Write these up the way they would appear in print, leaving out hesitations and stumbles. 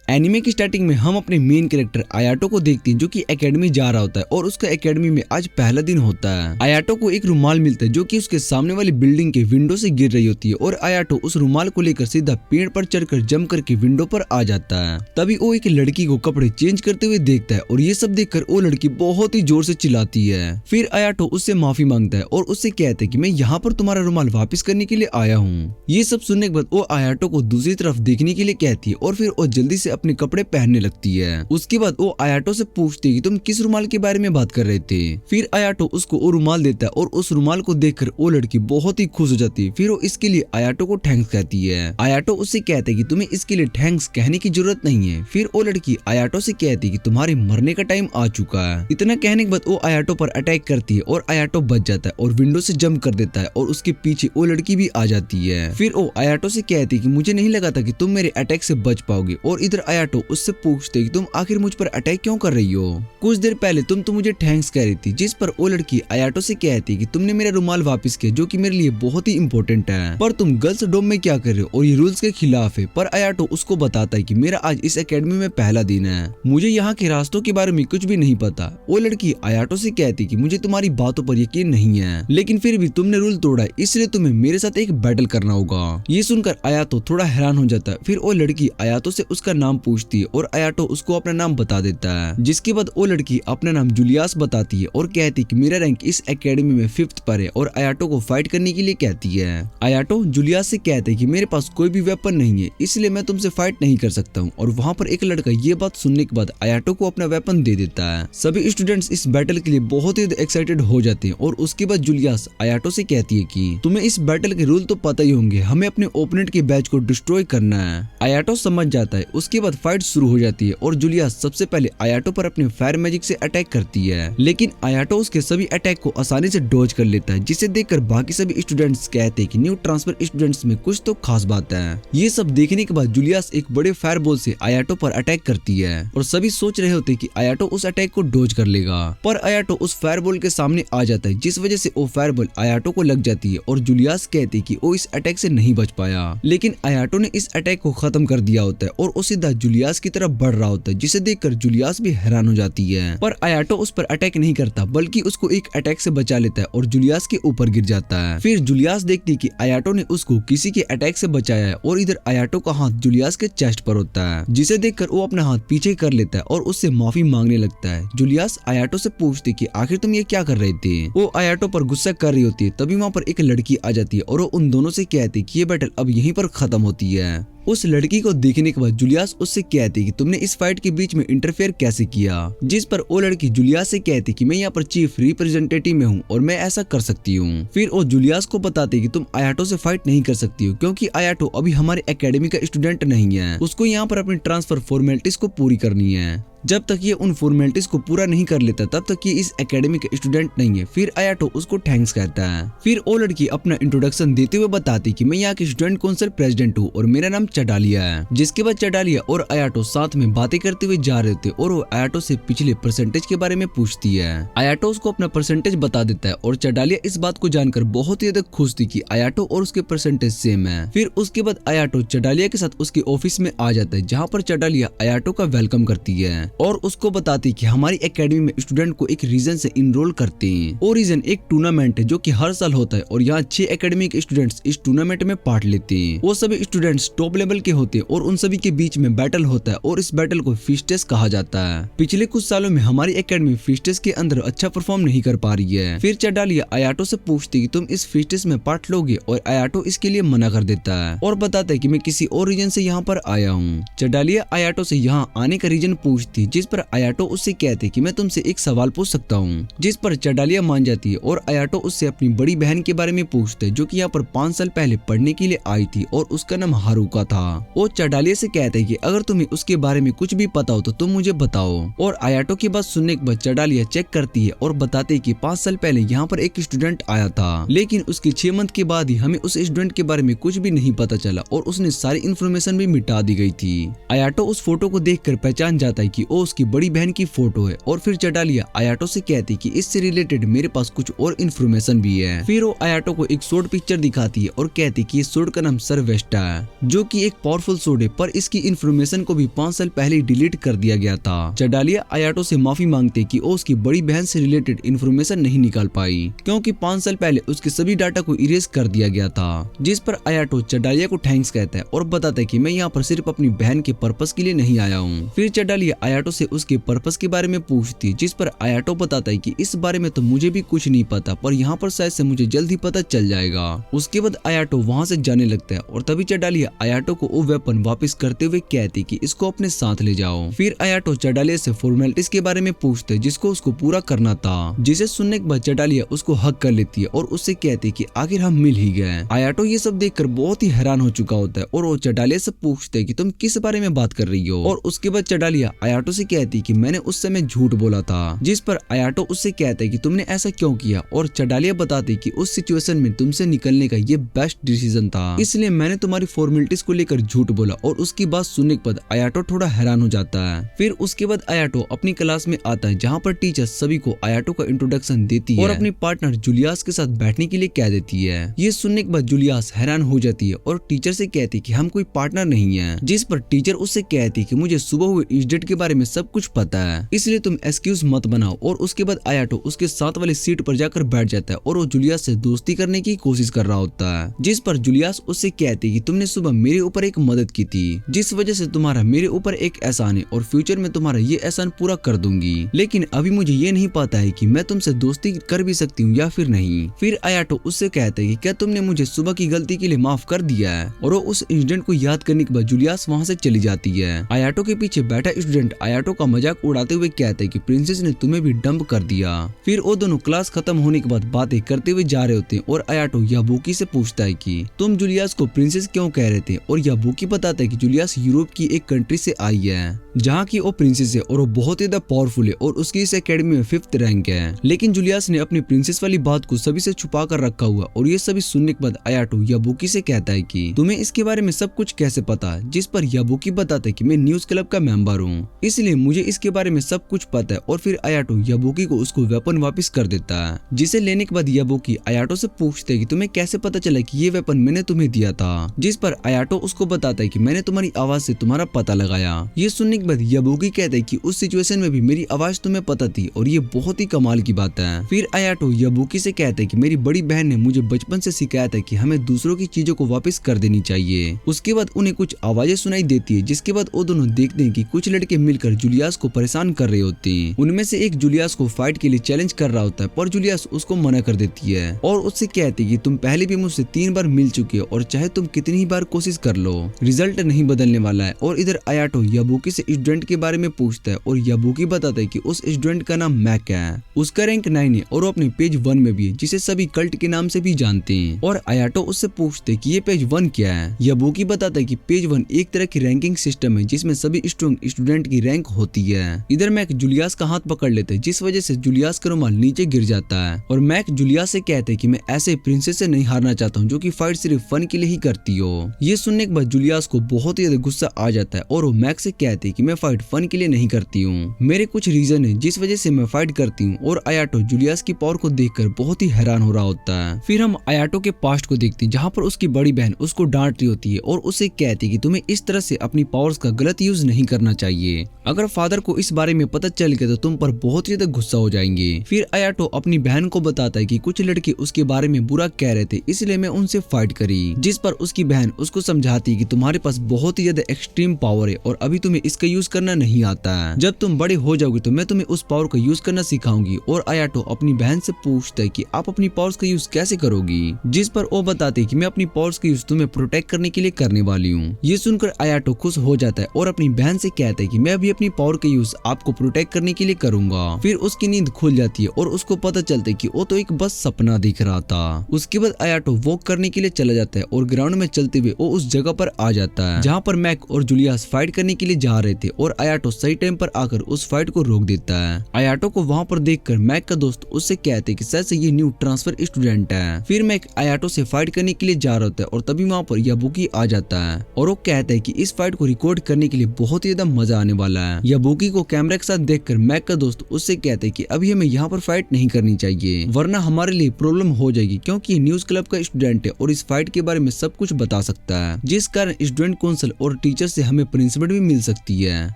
Anime की starting में हम अपने मेन कैरेक्टर आयाटो को देखते हैं जो कि एकेडमी जा रहा होता है और उसका एकेडमी में आज पहला दिन होता है। आयाटो को एक रुमाल मिलता है जो कि उसके सामने वाली बिल्डिंग के विंडो से गिर रही होती है और आयाटो उस रुमाल को लेकर सीधा पेड़ पर चढ़कर जंप करके विंडो पर आ जाता है। तभी वो एक लड़की को कपड़े चेंज करते हुए देखता है और ये सब देखकर वो लड़की बहुत ही जोर से चिल्लाती है। फिर आयाटो उससे माफी मांगता है और उससे कहता है कि मैं यहाँ पर तुम्हारा रुमाल वापस करने के लिए आया हूँ। ये सब सुनने के बाद वो आयाटो को दूसरी तरफ देखने के लिए कहती है और फिर वो जल्दी से अपने कपड़े पहनने लगती है। उसके बाद वो आयाटो से पूछती है कि तुम किस रुमाल के बारे में बात कर रहे थे। फिर आयाटो उसको वो रुमाल देता है और उस रुमाल को देखकर वो लड़की बहुत ही खुश हो जाती है। फिर वो इसके लिए आयाटो को थैंक्स कहती है। आयाटो उससे कहता है कि तुम्हें इसके लिए थैंक्स कहने की जरूरत नहीं है। फिर वो लड़की आयाटो से कहती है कि तुम्हारे मरने का टाइम आ चुका है। इतना कहने के बाद वो आयाटो पर अटैक करती है और आयाटो बच जाता है और विंडो से जंप कर देता है और उसके पीछे वो लड़की भी आ जाती है। फिर वो आयाटो से कहती है कि मुझे नहीं लगा था कि तुम मेरे अटैक से बच पाओगे। और इधर आयाटो उससे पूछते कि तुम आखिर मुझ पर अटैक क्यों कर रही हो? कुछ देर पहले तुम तो मुझे थैंक्स कह रही थी। जिस पर वो लड़की आयाटो से कहती कि तुमने मेरा रुमाल वापस किया जो कि मेरे लिए बहुत ही इंपॉर्टेंट है, पर तुम गर्ल्स डोम में क्या कर रहे हो और ये रूल्स के खिलाफ है। पर आयाटो उसको बताता है कि मेरा आज इस एकेडमी में पहला दिन है, मुझे यहाँ के रास्तों के बारे में कुछ भी नहीं पता। वो लड़की आयाटो से कहती कि मुझे तुम्हारी बातों पर यकीन नहीं है, लेकिन फिर भी तुमने रूल तोड़ा है इसलिए तुम्हें मेरे साथ एक बैटल करना होगा। ये सुनकर आयाटो थोड़ा हैरान हो जाता है। फिर वो लड़की आयाटो से उसका नाम पूछती है और आयाटो उसको अपना नाम बता देता है। जिसके बाद वो लड़की अपना नाम जूलियास बताती है और कहती है कि मेरा रैंक इस एकेडमी में 5th पर है और आयाटो को फाइट करने के लिए कहती है। आयाटो जूलियास से कहते हैं कि मेरे पास कोई भी वेपन नहीं है इसलिए मैं तुमसे फाइट नहीं कर सकता हूँ। और वहाँ पर एक लड़का ये बात सुनने के बाद आयाटो को अपना वेपन दे देता है। सभी स्टूडेंट्स इस बैटल के लिए बहुत ही एक्साइटेड हो जाते हैं और उसके बाद जूलियास आयाटो से कहती है कि तुम्हें इस बैटल के रूल तो पता ही होंगे, हमें अपने ओपोनेंट के बैच को डिस्ट्रॉय करना है। आयाटो समझ जाता है। उसके बाद फाइट शुरू हो जाती है और जूलियास सबसे पहले आयाटो पर अपने फायर मैजिक से अटैक करती है, लेकिन आयाटो उसके सभी अटैक को आसानी से डॉज कर लेता है, जिसे देखकर बाकी सभी स्टूडेंट्स कहते हैं कि न्यू ट्रांसफर स्टूडेंट्स में कुछ तो खास बात है। ये सब देखने के बाद जूलियास एक बड़े फायर बॉल से आयाटो पर अटैक करती है और सभी सोच रहे होते कि आयाटो उस अटैक को डॉज कर लेगा, पर आयाटो उस फायर बॉल के सामने आ जाता है जिस वजह से वो फायर बॉल आयाटो को लग जाती है और जूलियास कहती है कि वो इस अटैक से नहीं बच पाया, लेकिन आयाटो ने इस अटैक को खत्म कर दिया होता है और वो सीधा जूलियास की तरफ बढ़ रहा होता है, जिसे देखकर जूलियास भी हैरान हो जाती है। पर आयाटो उस पर अटैक नहीं करता बल्कि उसको एक अटैक से बचा लेता है और जूलियास के ऊपर गिर जाता है। फिर जूलियास देखती है कि आयाटो ने उसको किसी के अटैक से बचाया है और इधर आयाटो का हाथ जूलियास के चेस्ट पर होता है, जिसे देखकर वो अपना हाथ पीछे कर लेता है और उससे माफी मांगने लगता है। जूलियास आयाटो से पूछती कि आखिर तुम ये क्या कर रहे थे। वो आयाटो पर गुस्सा कर रही होती है। तभी वहाँ पर एक लड़की आ जाती है और वो उन दोनों से कहती है कि ये बैटल अब यहीं पर खत्म होती है। उस लड़की को देखने के बाद जूलियास उससे कहती है कि तुमने इस फाइट के बीच में इंटरफेयर कैसे किया। जिस पर वो लड़की जूलियास से कहती है कि मैं यहाँ पर चीफ रिप्रेजेंटेटिव में हूँ और मैं ऐसा कर सकती हूँ। फिर वो जूलियास को बताती है कि तुम आयाटो से फाइट नहीं कर सकती हो क्योंकि आयाटो अभी हमारे एकेडमी का स्टूडेंट नहीं है, उसको यहाँ पर अपनी ट्रांसफर फॉर्मेलिटीज को पूरी करनी है। जब तक ये उन फॉर्मेलिटीज को पूरा नहीं कर लेता तब तक ये इस एकेडमी का स्टूडेंट नहीं है। फिर आयाटो उसको थैंक्स कहता है। फिर वो लड़की अपना इंट्रोडक्शन देते हुए बताती कि मैं यहाँ की स्टूडेंट काउंसिल प्रेसिडेंट हूँ और मेरा नाम चडालिया है। जिसके बाद चडालिया और आयाटो साथ में बातें करते हुए जा रहे थे और वो आयाटो से पिछले परसेंटेज के बारे में पूछती है। आयाटो उसको अपना परसेंटेज बता देता है और चडालिया इस बात को जानकर बहुत ही ज्यादा खुश थी कि आयाटो और उसके परसेंटेज सेम है। फिर उसके बाद आयाटो चडालिया के साथ उसके ऑफिस में आ जाता है, जहाँ पर चडालिया आयाटो का वेलकम करती है और उसको बताती कि हमारी एकेडमी में स्टूडेंट को एक रीजन से इनरोल करते हैं। और रीजन एक टूर्नामेंट है जो कि हर साल होता है और यहाँ 6 एकेडमिक स्टूडेंट्स इस टूर्नामेंट में पार्ट लेते हैं। वो सभी स्टूडेंट्स टॉप लेवल के होते हैं और उन सभी के बीच में बैटल होता है और इस बैटल को फिस्टेस कहा जाता है। पिछले कुछ सालों में हमारी एकेडमी फिस्टेस के अंदर अच्छा परफॉर्म नहीं कर पा रही है। फिर चडालिया आयाटो से पूछती कि तुम इस फिस्टेस में पार्ट लोगे और आयाटो इसके लिए मना कर देता है और बताता है कि मैं किसी और रीजन से यहाँ पर आया हूँ। चडालिया आयाटो से यहाँ आने का रीजन पूछती, जिस पर आयाटो उससे कहते कि मैं तुमसे एक सवाल पूछ सकता हूँ। जिस पर चडालिया मान जाती है और आयाटो उससे अपनी बड़ी बहन के बारे में पूछते जो कि यहाँ पर 5 साल पहले पढ़ने के लिए आई थी और उसका नाम हारुका था। वो चडालिया से कहते हैं कि अगर तुम्हें उसके बारे में कुछ भी पता हो तो तुम मुझे बताओ। और आयाटो की बात सुनने के बाद चडालिया चेक करती है और बताते कि 5 साल पहले यहाँ पर एक स्टूडेंट आया था, लेकिन उसके 6 मंथ के बाद ही हमें उस स्टूडेंट के बारे में कुछ भी नहीं पता चला और उसने सारी इन्फॉर्मेशन भी मिटा दी गई थी। आयाटो उस फोटो को देखकर पहचान जाता है कि वो उसकी बड़ी बहन की फोटो है और फिर चडालिया आयाटो से कहती कि इससे रिलेटेड मेरे पास कुछ और इन्फॉर्मेशन भी है। फिर वो आयाटो को एक सोड पिक्चर दिखाती है और कहती कि इस सोड का नाम सर्वेस्टा है, जो कि एक पावरफुल सोड है, पर इसकी इन्फॉर्मेशन को भी 5 साल पहले डिलीट कर दिया गया था। चडालिया आयाटो से माफी मांगते कि वो उसकी बड़ी बहन से रिलेटेड इन्फॉर्मेशन नहीं निकाल पाई, क्योंकि 5 साल पहले उसके सभी डाटा को इरेज कर दिया गया था। जिस पर आयाटो चडालिया को थैंक्स कहता है और बताता है कि मैं यहाँ पर सिर्फ अपनी बहन के पर्पस के लिए नहीं आया हूँ। फिर चडालिया आयाटो से उसके पर्पस के बारे में पूछती है, जिस पर आयाटो बताता है कि इस बारे में तो मुझे भी कुछ नहीं पता, पर यहाँ पर शायद से मुझे जल्द ही पता चल जाएगा। उसके बाद आयाटो वहाँ से जाने लगता है और तभी चडालिया आयाटो को वो वेपन वापस करते हुए कहती कि इसको अपने साथ ले जाओ। फिर आयाटो चडालिया से फॉर्मेलिटीज के बारे में पूछते जिसको उसको पूरा करना था, जिसे सुनने के बाद चडालिया उसको हक कर लेती है और उससे कहती कि आखिर हम मिल ही गए। आयाटो ये सब देखकर बहुत ही हैरान हो चुका होता है और वो चडालिया से पूछते है कि तुम किस बारे में बात कर रही हो। और उसके बाद चडालिया आयाटो से कहती कि मैंने उस समय झूठ बोला था, जिस पर आयाटो उससे कहता है कि तुमने ऐसा क्यों किया। और चडालिया बताती कि उस सिचुएशन में तुमसे निकलने का ये बेस्ट डिसीजन था, इसलिए मैंने तुम्हारी फॉर्मेलिटीज को लेकर झूठ बोला। और उसकी बात सुनने के बाद आयाटो थोड़ा हैरान हो जाता है। फिर उसके बाद आयाटो अपनी क्लास में आता है, जहाँ पर टीचर सभी को आयाटो का इंट्रोडक्शन देती है और अपनी पार्टनर जूलियास के साथ बैठने के लिए कह देती है। ये सुनने के बाद जूलियास हैरान हो जाती है और टीचर से कहती कि हम कोई पार्टनर नहीं है, जिस पर टीचर उससे कहती कि मुझे सुबह हुए इंसिडेंट के बारे में सब कुछ पता है, इसलिए तुम एक्सक्यूज मत बनाओ। और उसके बाद आयाटो उसके साथ वाली सीट पर जाकर बैठ जाता है और वो जूलियास से दोस्ती करने की कोशिश कर रहा होता है, जिस पर जूलियास उससे कहती कि तुमने सुबह मेरे ऊपर एक मदद की थी, जिस वजह से तुम्हारा मेरे ऊपर एक एहसान है और फ्यूचर में तुम्हारा ये एहसान पूरा कर दूंगी, लेकिन अभी मुझे ये नहीं पता है कि मैं तुमसे दोस्ती कर भी सकती हूँ या फिर नहीं। फिर आयाटो उससे कहता है कि क्या तुमने मुझे सुबह की गलती के लिए माफ कर दिया है। और वो उस इंसिडेंट को याद करने के बाद जूलियास वहाँ से चली जाती है। आयाटो के पीछे बैठा स्टूडेंट आयाटो का मजाक उड़ाते हुए कहता है कि प्रिंसेस ने तुम्हें भी डंप कर दिया। फिर वो दोनों क्लास खत्म होने के बाद बातें करते हुए जा रहे होते हैं और आयाटो याबुकी से पूछता है कि तुम जूलियास को प्रिंसेस क्यों कह रहे थे। और याबुकी बताता है कि जूलियास यूरोप की एक कंट्री से आई है, जहाँ की वो प्रिंसेस है और वो बहुत ज्यादा पावरफुल है और उसकी इस एकेडमी में 5th रैंक है। लेकिन जूलियास ने अपनी प्रिंसेस वाली बात को सभी से छुपा कर रखा हुआ। और ये सभी सुनने के बाद आयाटो याबुकी से कहता है कि तुम्हें इसके बारे में सब कुछ कैसे पता, जिस पर याबुकी बताता है कि मैं न्यूज क्लब का मेंबर हूँ, इसलिए मुझे इसके बारे में सब कुछ पता है। और फिर आयाटो याबुकी को उसको वेपन वापस कर देता है, जिसे लेने के बाद याबुकी आयाटो से पूछते है कि तुम्हें कैसे पता चला कि ये वेपन मैंने तुम्हें दिया था, जिस पर आयाटो उसको बताता है कि मैंने तुम्हारी आवाज से तुम्हारा पता लगाया। ये सुनने के बाद याबुकी कहता है कि उस सिचुएशन में भी मेरी आवाज तुम्हें पता थी और ये बहुत ही कमाल की बात है। फिर आयाटो याबुकी से कहता है कि मेरी बड़ी बहन ने मुझे बचपन से सिखाया था कि हमें दूसरों की चीजों को वापस कर देनी चाहिए। उसके बाद उन्हें कुछ आवाजें सुनाई देती है, जिसके बाद वो दोनों देखते हैं कि कुछ लड़के मिलकर जूलियास को परेशान कर रहे होते हैं। उनमें से एक जूलियास को फाइट के लिए चैलेंज कर रहा होता है, पर जूलियास उसको मना कर देती है और उससे कहती है कि तुम पहले भी मुझसे 3 बार मिल चुके हो और चाहे तुम कितनी ही बार कोशिश कर लो, रिजल्ट नहीं बदलने वाला है। और इधर आयाटो याबुकी से स्टूडेंट के बारे में पूछता है और याबुकी बताता है कि उस स्टूडेंट का नाम मैक है, उसका रैंक 9 है और वो अपने पेज 1 में भी है, जिसे सभी कल्ट के नाम से भी जानते हैं। और आयाटो उससे पूछते हैं कि ये पेज 1 क्या है। याबुकी बताता है कि पेज 1 एक तरह की रैंकिंग सिस्टम है, जिसमें सभी स्ट्रॉन्ग स्टूडेंट की रैंक होती है। इधर मैक जूलियास का हाथ पकड़ लेते हैं, जिस वजह से जूलियास का रुमाल नीचे गिर जाता है। और मैक जूलियास से कहते हैं कि मैं ऐसे प्रिंसेस से नहीं हारना चाहता हूँ जो कि फाइट सिर्फ फन के लिए ही करती हो। ये सुनने के बाद जूलियास को बहुत ही ज्यादा गुस्सा आ जाता है और वो मैक से कहते हैं कि मैं फाइट फन के लिए नहीं करती हूँ, मेरे कुछ रीजन है जिस वजह से मैं फाइट करती हूँ। और आयाटो जूलियास की पावर को देखकर बहुत ही हैरान हो रहा होता है। फिर हम आयाटो के पास्ट को देखते हैं, जहाँ पर उसकी बड़ी बहन उसको डांट रही होती है और उसे कहती है कि तुम्हें इस तरह से अपनी पावर्स का गलत यूज नहीं करना चाहिए, अगर फादर को इस बारे में पता चल गया तो तुम पर बहुत ज्यादा गुस्सा हो जाएंगे। फिर आयाटो अपनी बहन को बताता है कि कुछ लड़के उसके बारे में बुरा कह रहे थे, इसलिए मैं उनसे फाइट करी, जिस पर उसकी बहन उसको समझाती है कि तुम्हारे पास बहुत ही ज्यादा एक्सट्रीम पावर है और अभी तुम्हें इसका यूज करना नहीं आता है, जब तुम बड़े हो जाओगे तो मैं तुम्हें उस पावर का यूज करना सिखाऊंगी। और आयाटो अपनी बहन से पूछता है कि आप अपनी पावर्स का यूज कैसे करोगी, जिस पर वो बताते हैं कि मैं अपनी पावर्स का यूज तुम्हें प्रोटेक्ट करने के लिए करने वाली हूँ। ये सुनकर आयाटो खुश हो जाता है और अपनी बहन से कहता है कि मैं भी अपनी पावर का यूज आपको प्रोटेक्ट करने के लिए करूंगा। फिर उसकी नींद खुल जाती है और उसको पता चलता है कि वो तो एक बस सपना दिख रहा था। उसके बाद आयाटो वॉक करने के लिए चला जाता है और ग्राउंड में चलते हुए वो उस जगह पर आ जाता है जहाँ पर मैक और जूलियास फाइट करने के लिए जा रहे थे और आयाटो सही टाइम पर आकर उस फाइट को रोक देता है। आयाटो को वहाँ पर देखकर मैक का दोस्त उससे कहते हैं कि शायद से ये न्यू ट्रांसफर स्टूडेंट है। फिर मैक आयाटो से फाइट करने के लिए जा रहा होता है और तभी वहाँ पर याबुकी आ जाता है और वो कहता है कि इस फाइट को रिकॉर्ड करने के लिए बहुत ही ज्यादा मजा आने वाला है। याबुकी को कैमरा के साथ देखकर मैक का दोस्त उससे कहते हैं कि अभी हमें यहाँ पर फाइट नहीं करनी चाहिए, वरना हमारे लिए प्रॉब्लम हो जाएगी, क्योंकि न्यूज क्लब का स्टूडेंट है और इस फाइट के बारे में सब कुछ बता सकता है, जिस कारण स्टूडेंट काउंसिल और टीचर से हमें प्रिंसिपल भी मिल सकती है।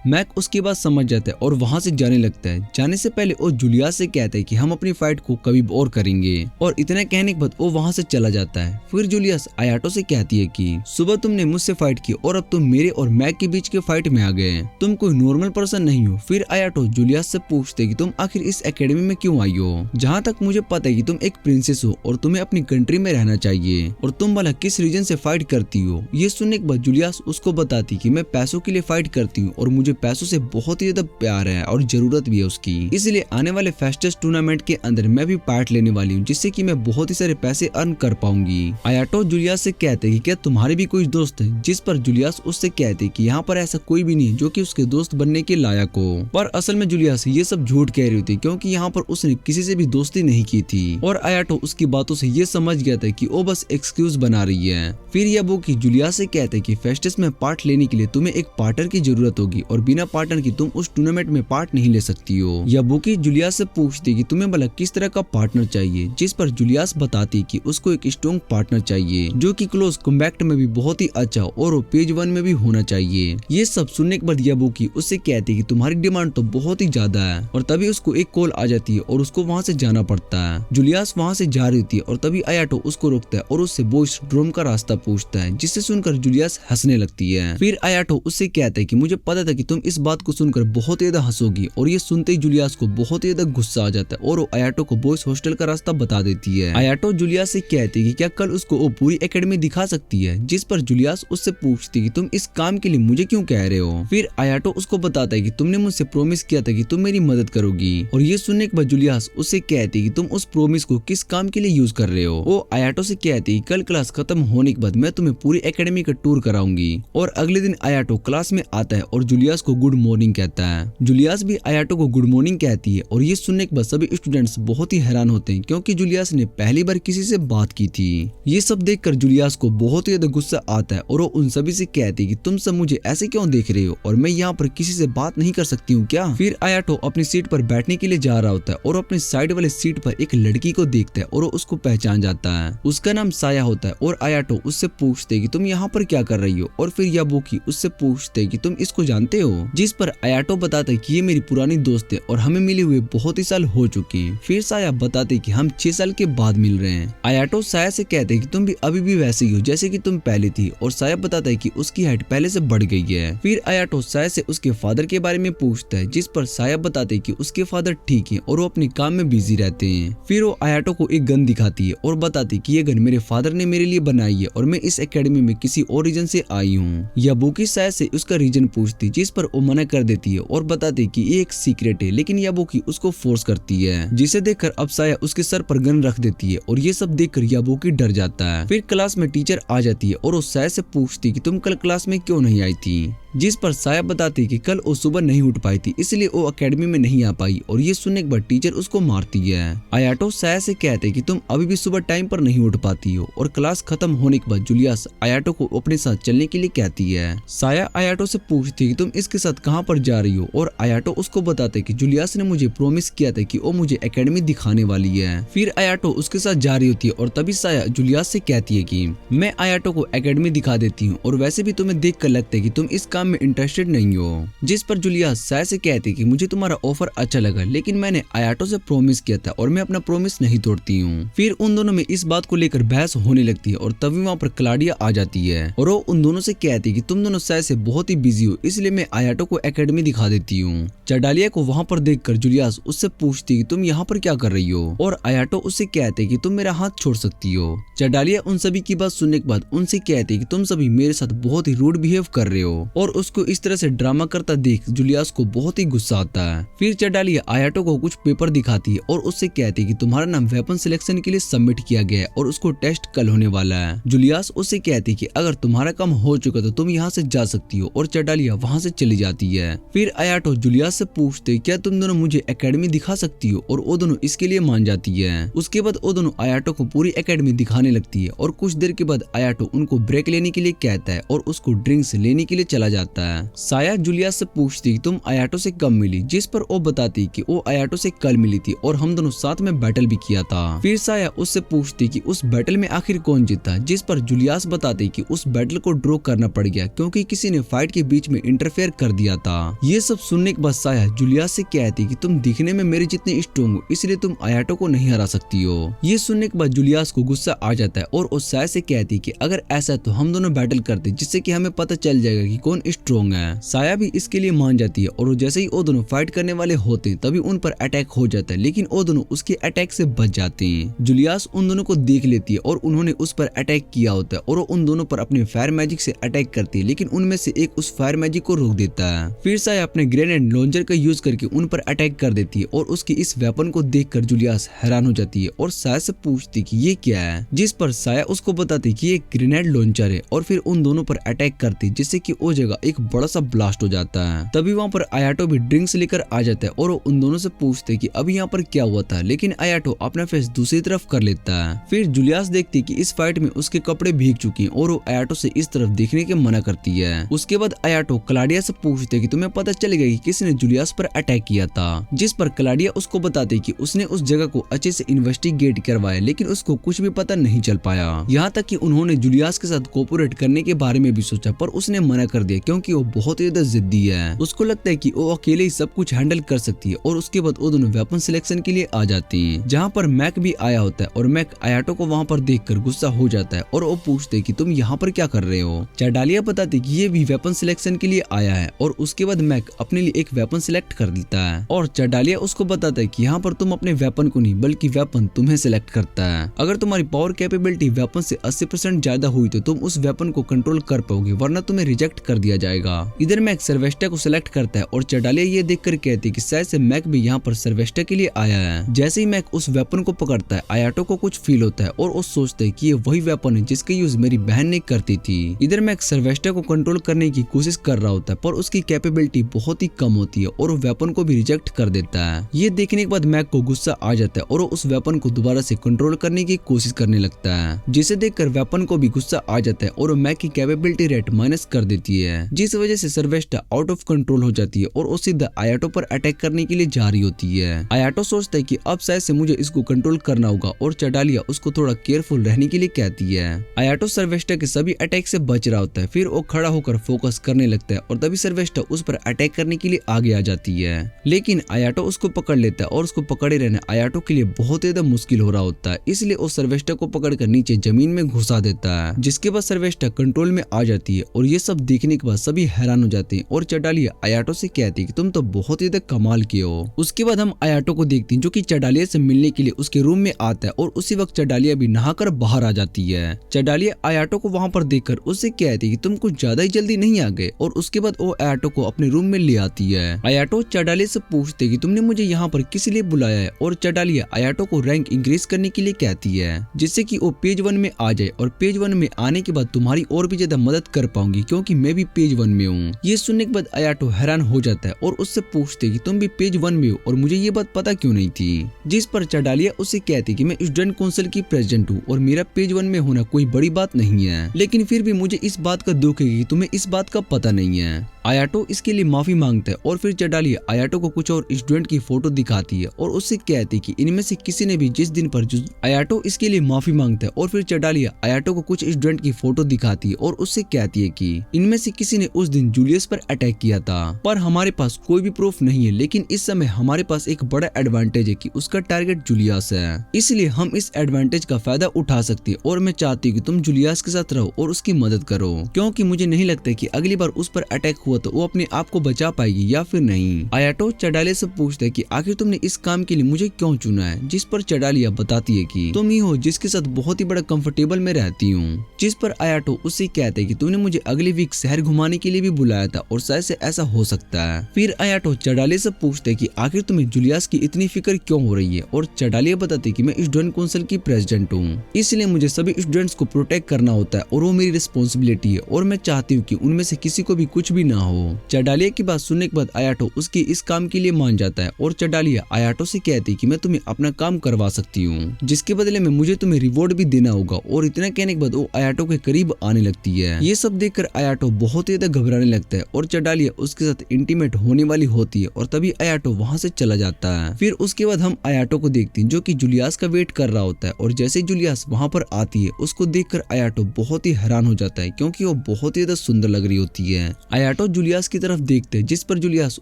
मैक उसके बाद समझ जाता है और वहाँ से जाने लगता है। जाने से पहले वो जूलियस से कहता है कि हम अपनी फाइट को कभी और करेंगे, और इतना कहने के बाद वो वहाँ से चला जाता है। फिर जूलियस आयाटो से कहती है कि सुबह तुमने मुझसे फाइट की और अब तुम मेरे और मैक के बीच के फाइट में आ गए, तुम कोई नॉर्मल पर्सन नहीं हो। फिर आयाटो जूलियस से पूछते कि तुम आखिर इस एकेडमी में क्यों आई हो? जहाँ तक मुझे पता है कि तुम एक प्रिंसेस हो और तुम्हें अपनी कंट्री में रहना चाहिए, और तुम भला किस रीजन से फाइट करती हो? ये सुनने के बाद जूलियस उसको बताती कि मैं पैसों के लिए फाइट करती हूँ और मुझे पैसों से बहुत ही ज्यादा प्यार है और जरूरत भी है उसकी, इसलिए आने वाले फेस्टेस टूर्नामेंट के अंदर मैं भी पार्ट लेने वाली हूँ, जिससे कि मैं बहुत ही सारे पैसे अर्न कर पाऊंगी। आयाटो जूलियस से कहते हैं कि क्या तुम्हारे भी कोई दोस्त है? जिस पर जूलियस उससे कहते हैं कि यहाँ पर ऐसा कोई भी नहीं जो कि उसके दोस्त बनने के लायक हो। पर असल में जूलियस ये सब झूठ कह रही थी, क्योंकि यहाँ पर उसने किसी से भी दोस्ती नहीं की थी, और आयाटो उसकी बातों से ये समझ गया था कि वो बस एक्सक्यूज बना रही है। फिर याबुकी जूलियस से कहते हैं कि फेस्टेस में पार्ट लेने के लिए तुम्हें एक पार्टनर की जरूरत होगी, और बिना पार्टनर की तुम उस टूर्नामेंट में पार्ट नहीं ले सकती हो। याबुकी जूलियस से पूछती कि तुम्हें भला किस तरह का पार्टनर चाहिए, जिस पर जूलियस बताती कि उसको एक स्ट्रॉन्ग पार्टनर चाहिए जो कि क्लोज कॉम्बैट में भी बहुत ही अच्छा और वो पेज 1 में भी होना चाहिए। ये सब सुनने के बाद याबुकी उससे कहती कि तुम्हारी डिमांड तो बहुत ही ज्यादा है, और तभी उसको एक कॉल आ जाती है और उसको वहाँ से जाना पड़ता है। जूलियस वहाँ से जा रही होती है और तभी आयाटो उसको रोकता है और उससे बॉयज ड्रोम का रास्ता पूछता है, जिससे सुनकर जूलियस हंसने लगती है। फिर आयाटो उससे कहता है कि मुझे पता था कि तुम इस बात को सुनकर बहुत ज्यादा हंसोगी, और ये सुनते ही जूलियस को बहुत ज्यादा गुस्सा आ जाता है और वो आयाटो को बॉयज हॉस्टल का रास्ता बता देती है। आयाटो जूलियस से कहती है कि क्या कल उसको वो पूरी एकेडमी दिखा सकती है, जिस पर जूलियस उससे पूछती कि तुम इस काम के लिए मुझे क्यों कह रहे हो। फिर आयाटो उसको बताता है कि तुमने मुझसे प्रॉमिस किया था कि तुम मेरी मदद करोगी, और ये सुनने के बाद जूलियस उससे कहती कि तुम उस प्रॉमिस को किस काम के लिए यूज कर रहे हो। वो आयाटो से कहती कल क्लास खत्म होने के बाद मैं तुम्हें पूरी एकेडमी का टूर कराऊंगी, और अगले दिन आयाटो क्लास में आता है और जूलियस को गुड मॉर्निंग कहता है। जूलियस भी आयाटो को गुड मॉर्निंग कहती है, और ये सुनने के बाद सभी स्टूडेंट्स बहुत ही हैरान होते हैं, क्योंकि जूलियस ने पहली बार किसी से बात की थी। ये सब देखकर जूलियस को बहुत ही ज्यादा गुस्सा आता है और वो उन सभी से कहती है कि तुम सब मुझे ऐसे क्यों देख रहे हो, और मैं यहाँ पर किसी से बात नहीं कर सकती हूँ क्या? फिर आयाटो अपनी सीट पर बैठने के लिए जा रहा होता है और अपने साइड वाले सीट पर एक लड़की को देखता है और वो उसको पहचान जाता है। उसका नाम साया होता है, और आयाटो उससे पूछते है कि तुम यहाँ पर क्या कर रही हो, और फिर याबुकी उससे पूछते है कि तुम इसको जानते हो, जिस पर आयाटो बताता है कि ये मेरी पुरानी दोस्त है और हमें मिले हुए बहुत ही साल हो चुके हैं। फिर साया बताते कि हम 6 साल के बाद मिल रहे हैं। आयाटो साया से कहते हैं कि तुम भी अभी भी वैसे ही हो जैसे कि तुम पहले थी, और साया बताता है कि उसकी हाइट पहले से बढ़ गई है। फिर आयाटो साया से उसके फादर के बारे में पूछता है, जिस पर साया बताते हैं कि उसके फादर ठीक है और वो अपने काम में बिजी रहते हैं। फिर वो आयाटो को एक गन दिखाती है और बताती कि ये गन मेरे फादर ने मेरे लिए बनाई है और मैं इस एकेडमी में किसी और रीजन से आई हूँ। याबुकी साया से उसका रीजन पूछती, जिस पर वो मना कर देती है और बताती कि ये एक सीक्रेट है, लेकिन याबुकी उसको फोर्स करती है, जिसे देखकर अब साया उसके सर पर गन रख देती है, और ये सब देखकर याबुकी डर जाता है। फिर क्लास में टीचर आ जाती है और वो साया से पूछती कि तुम कल क्लास में क्यों नहीं आई थी, जिस पर साया बताती कि कल वो सुबह नहीं उठ पाई थी, इसलिए वो एकेडमी में नहीं आ पाई, और ये सुनने के बाद टीचर उसको मारती है। आयाटो साया से कहते कि तुम अभी भी सुबह टाइम पर नहीं उठ पाती हो, और क्लास खत्म होने के बाद जूलियस आयाटो को अपने साथ चलने के लिए कहती है। साया आयाटो से पूछती कि तुम इसके साथ कहाँ पर जा रही हो, और आयाटो उसको बताते कि जूलियस ने मुझे प्रॉमिस किया था कि वो मुझे एकेडमी दिखाने वाली है। फिर आयाटो उसके साथ जा रही होती है, और तभी साया जूलियस से कहती है कि मैं आयाटो को एकेडमी दिखा देती हूँ, और वैसे भी तुम्हें देख कर लगता है कि तुम इस काम में इंटरेस्टेड नहीं हो। जिस पर जूलियस साया से कहती कि मुझे तुम्हारा ऑफर अच्छा लगा, लेकिन मैंने आयाटो से प्रॉमिस किया था और मैं अपना प्रॉमिस नहीं तोड़ती हूँ। फिर उन दोनों में इस बात को लेकर बहस होने लगती है, और तभी वहाँ पर क्लाडिया आ जाती है और वो उन दोनों से कहती कि तुम दोनों साया से बहुत ही बिजी हो, इसलिए मैं आयाटो को एकेडमी दिखा देती हूँ। चडालिया को वहाँ पर देखकर जूलियस उससे पूछती कि तुम यहाँ पर क्या कर रही हो, और आयाटो उससे कहते कि तुम मेरा हाथ छोड़ सकती हो। चडालिया उन सभी की बात सुनने के बाद उनसे कहते कि तुम सभी मेरे साथ बहुत ही रूड बिहेव कर रहे हो, और उसको इस तरह से ड्रामा करता देख जूलियस को बहुत ही गुस्सा आता है। फिर चडालिया आयाटो को कुछ पेपर दिखाती है और उससे कहती है कि तुम्हारा नाम वेपन सिलेक्शन के लिए सबमिट किया गया है और उसको टेस्ट कल होने वाला है। जूलियस उससे कहती है कि अगर तुम्हारा काम हो चुका तो तुम यहाँ से जा सकती हो, और चडालिया वहाँ से चली जाती है। फिर आयाटो जूलियस से पूछते क्या तुम दोनों मुझे एकेडमी दिखा सकती हो, और वो दोनों इसके लिए मान जाती है। उसके बाद वो दोनों आयाटो को पूरी एकेडमी दिखाने लगती है, और कुछ देर के बाद आयाटो उनको ब्रेक लेने के लिए कहता है और उसको ड्रिंक्स लेने के लिए चला जाता है। साया जूलियास से पूछती कि तुम आयाटो से कब मिली, जिस पर वो बताती कि वो आयाटो से कल मिली थी और हम दोनों साथ में बैटल भी किया था। फिर साया उससे पूछती कि उस बैटल में आखिर कौन जीता, जिस पर जूलियास बताती कि उस बैटल को ड्रॉ करना पड़ गया क्योंकि किसी ने फाइट के बीच में इंटरफेयर कर दिया था। ये सब सुनने के बाद साया जूलियास से कहती कि तुम दिखने में मेरे जितने स्ट्रॉन्ग हो, इसलिए तुम आयाटो को नहीं हरा सकती हो। ये सुनने के बाद जूलियास को गुस्सा आ जाता है और उस साया से कहती कि अगर ऐसा है तो हम दोनों बैटल करते, जिससे कि हमें पता चल जाएगा कि कौन स्ट्रॉन्ग है। साया भी इसके लिए मान जाती है और जैसे ही वो दोनों फाइट करने वाले होते हैं तभी उन पर अटैक हो जाता है, लेकिन वो दोनों उसके अटैक से बच जाते हैं। जूलियास उन दोनों को देख लेती है और उन्होंने उस पर अटैक किया होता है और वो उन दोनों पर अपने फायर मैजिक से अटैक करती है, लेकिन उनमें से एक उस फायर मैजिक को रोक देता है। फिर साया अपने ग्रेनेड लॉन्चर का यूज करके उन पर अटैक कर देती है और उसकी इस वेपन को देखकर जूलियास हैरान हो जाती है और साया से पूछती कि ये क्या है, जिस पर साया उसको बताती कि ये ग्रेनेड लॉन्चर है और फिर उन दोनों पर अटैक करती, जिससे कि वो जगह एक बड़ा सा ब्लास्ट हो जाता है। तभी वहाँ पर आयाटो भी ड्रिंक्स लेकर आ जाता है और वो उन दोनों से पूछते कि अभी यहाँ पर क्या हुआ था, लेकिन आयाटो अपना फेस दूसरी तरफ कर लेता है। फिर जूलियास देखती कि इस फाइट में उसके कपड़े भीग चुके हैं और वो आयाटो से इस तरफ देखने के मना करती है। उसके बाद आयाटो क्लाडिया से पूछते कि तुम्हें पता चल गया कि किसने जूलियास पर अटैक किया था, जिस पर क्लाडिया उसको बताती कि उसने उस जगह को अच्छे से इन्वेस्टिगेट करवाया, लेकिन उसको कुछ भी पता नहीं चल पाया। यहाँ तक कि उन्होंने जूलियास के साथ कोऑपरेट करने के बारे में भी सोचा, पर उसने मना कर दिया क्योंकि वो बहुत ज्यादा जिद्दी है। उसको लगता है कि वो अकेले ही सब कुछ हैंडल कर सकती है और उसके बाद वो दोनों वेपन सिलेक्शन के लिए आ जाती हैं, जहाँ पर मैक भी आया होता है और मैक आयाटो को वहाँ पर देखकर गुस्सा हो जाता है और वो पूछते कि तुम यहाँ पर क्या कर रहे हो। चाडालिया बताती कि ये भी वेपन सिलेक्शन के लिए आया है और उसके बाद मैक अपने लिए एक वेपन सिलेक्ट कर लेता है और चाडालिया उसको बताता है कि यहाँ पर तुम अपने वेपन को नहीं बल्कि वेपन तुम्हें सिलेक्ट करता है। अगर तुम्हारी पावर कैपेबिलिटी वेपन से 80% ज्यादा हुई तो तुम उस वेपन को कंट्रोल कर पाओगे, वरना तुम्हें रिजेक्ट कर दिया जाएगा। इधर मैक सर्वेस्टा को सिलेक्ट करता है और चाडालिया ये देखकर कहती है कि शायद से मैक भी यहाँ पर सर्वेस्टा के लिए आया है। जैसे ही मैक उस वेपन को पकड़ता है आयाटो को कुछ फील होता है और वो सोचता है कि ये वही वेपन है जिसका यूज मेरी बहन ने करती थी। इधर मैक सर्वेस्टा को कंट्रोल करने की कोशिश कर रहा होता है पर उसकी कैपेबिलिटी बहुत ही कम होती है और वो वेपन को भी रिजेक्ट कर देता है। ये देखने के बाद मैक को गुस्सा आ जाता है और वो उस वेपन को दोबारा से कंट्रोल करने की कोशिश करने लगता है, जिसे देखकर वेपन को भी गुस्सा आ जाता है और वो मैक की कैपेबिलिटी रेट माइनस कर देती है, जिस वजह से सर्वेस्टा आउट ऑफ कंट्रोल हो जाती है और वो सीधा आयाटो पर अटैक करने के लिए जा रही होती है। आयाटो सोचता है कि अब शायद से मुझे इसको कंट्रोल करना होगा और चाडालिया उसको थोड़ा केयरफुल रहने के लिए कहती है। आयाटो सर्वेस्टा के सभी अटैक से बच रहा होता है, फिर वो खड़ा होकर फोकस करने लगता है और तभी सर्वेस्टा उस पर अटैक करने के लिए आगे आ जाती है, लेकिन आयाटो उसको पकड़ लेता है और उसको पकड़े रहना आयाटो के लिए बहुत ज्यादा मुश्किल हो रहा होता है, इसलिए वो सर्वेस्टा को पकड़कर नीचे जमीन में घुसा देता है, जिसके बाद सर्वेस्टा कंट्रोल में आ जाती है और ये सब देखने के बाद सभी हैरान हो जाते हैं और चाडालिया आयाटो से कहती है कि तुम तो बहुत ज्यादा कमाल के हो। उसके बाद हम आयाटो को देखते हैं जो कि चाडालिया से मिलने के लिए उसके रूम में आता है और उसी वक्त चाडालिया भी नहाकर बाहर आ जाती है। चाडालिया आयाटो को वहाँ पर देखकर उससे कहती है कि तुम कुछ ज्यादा ही जल्दी नहीं आ गए और उसके बाद वो आयाटो को अपने रूम में ले आती है। आयाटो चाडालिया से पूछते है कि तुमने मुझे यहाँ पर किस लिए बुलाया है और चाडालिया आयाटो को रैंक इंक्रीज करने के लिए कहती है, जिससे कि वो पेज 1 में आ जाए और पेज 1 में आने के बाद तुम्हारी और भी ज्यादा मदद कर पाऊंगी क्योंकि मैं भी पेज 1 में हूँ। ये सुनने के बाद आयाटो हैरान हो जाता है और उससे पूछते कि तुम भी पेज 1 में हो और मुझे ये बात पता क्यों नहीं थी, जिस पर चाडालिया उससे कहती कि मैं स्टूडेंट काउंसिल की प्रेसिडेंट हूँ और मेरा पेज 1 में होना कोई बड़ी बात नहीं है, लेकिन फिर भी मुझे इस बात का दुख है कि तुम्हें इस बात का पता नहीं है। आयाटो इसके लिए माफी मांगता है और फिर चाडालिया आयाटो को कुछ और स्टूडेंट की फोटो दिखाती है और उससे कहती कि इनमें से किसी ने भी जिस दिन पर आयाटो इसके लिए माफी मांगता है और फिर चाडालिया आयाटो को कुछ स्टूडेंट की फोटो दिखाती है और उससे कहती है कि इनमें से किसी ने उस दिन जूलियस पर अटैक किया था, पर हमारे पास कोई भी प्रूफ नहीं है, लेकिन इस समय हमारे पास एक बड़ा एडवांटेज है कि उसका टारगेट जूलियस है, इसलिए हम इस एडवांटेज का फायदा उठा सकते हैं और मैं चाहती हूँ कि तुम जूलियस के साथ रहो और उसकी मदद करो, क्योंकि मुझे नहीं लगता कि अगली बार उस पर अटैक हुआ तो वो अपने आप को बचा पाएगी या फिर नहीं। आयाटो चाडालिया से पूछता है कि आखिर तुमने इस काम के लिए मुझे क्यों चुना है, जिस पर चाडालिया बताती है कि तुम ही हो जिसके साथ बहुत ही बड़ा कंफर्टेबल में रहती हूँ, जिस पर आयाटो उससे कहते हैं कि तुमने मुझे अगले वीक शहर घुमाने के लिए भी बुलाया था और शायद से ऐसा हो सकता है। फिर आयाटो चाडालिया से पूछते हैं कि आखिर तुम्हें जूलियस की इतनी फिक्र क्यों हो रही है और चाडालिया बताती है कि मैं स्टूडेंट काउंसिल की प्रेसिडेंट हूँ, इसलिए मुझे सभी स्टूडेंट्स को प्रोटेक्ट करना होता है और वो मेरी रिस्पॉन्सिबिलिटी है और मैं चाहती हूँ कि उनमें से किसी को भी कुछ भी ना हो। चडालिया की बात सुनने के बाद आयाटो उसकी इस काम के लिए मान जाता है और चडालिया आयाटो से कहती है कि मैं तुम्हें अपना काम करवा सकती हूँ, जिसके बदले में मुझे तुम्हें रिवॉर्ड भी देना होगा। और इतना कहने के बाद वो आयाटो के करीब आने लगती है। ये सब देखकर आयाटो बहुत ही ज्यादा घबराने लगता है और चडालिया उसके साथ इंटीमेट होने वाली होती है और तभी आयाटो वहाँ से चला जाता है। फिर उसके बाद हम आयाटो को देखते हैं जो कि जूलियास का वेट कर रहा होता है और जैसे जूलियास वहाँ पर आती है उसको देखकर आयाटो बहुत ही हैरान हो जाता है क्योंकि वो बहुत ही ज्यादा सुंदर लग रही होती है। आयाटो जूलियास की तरफ देखते हैं जिस पर जूलियास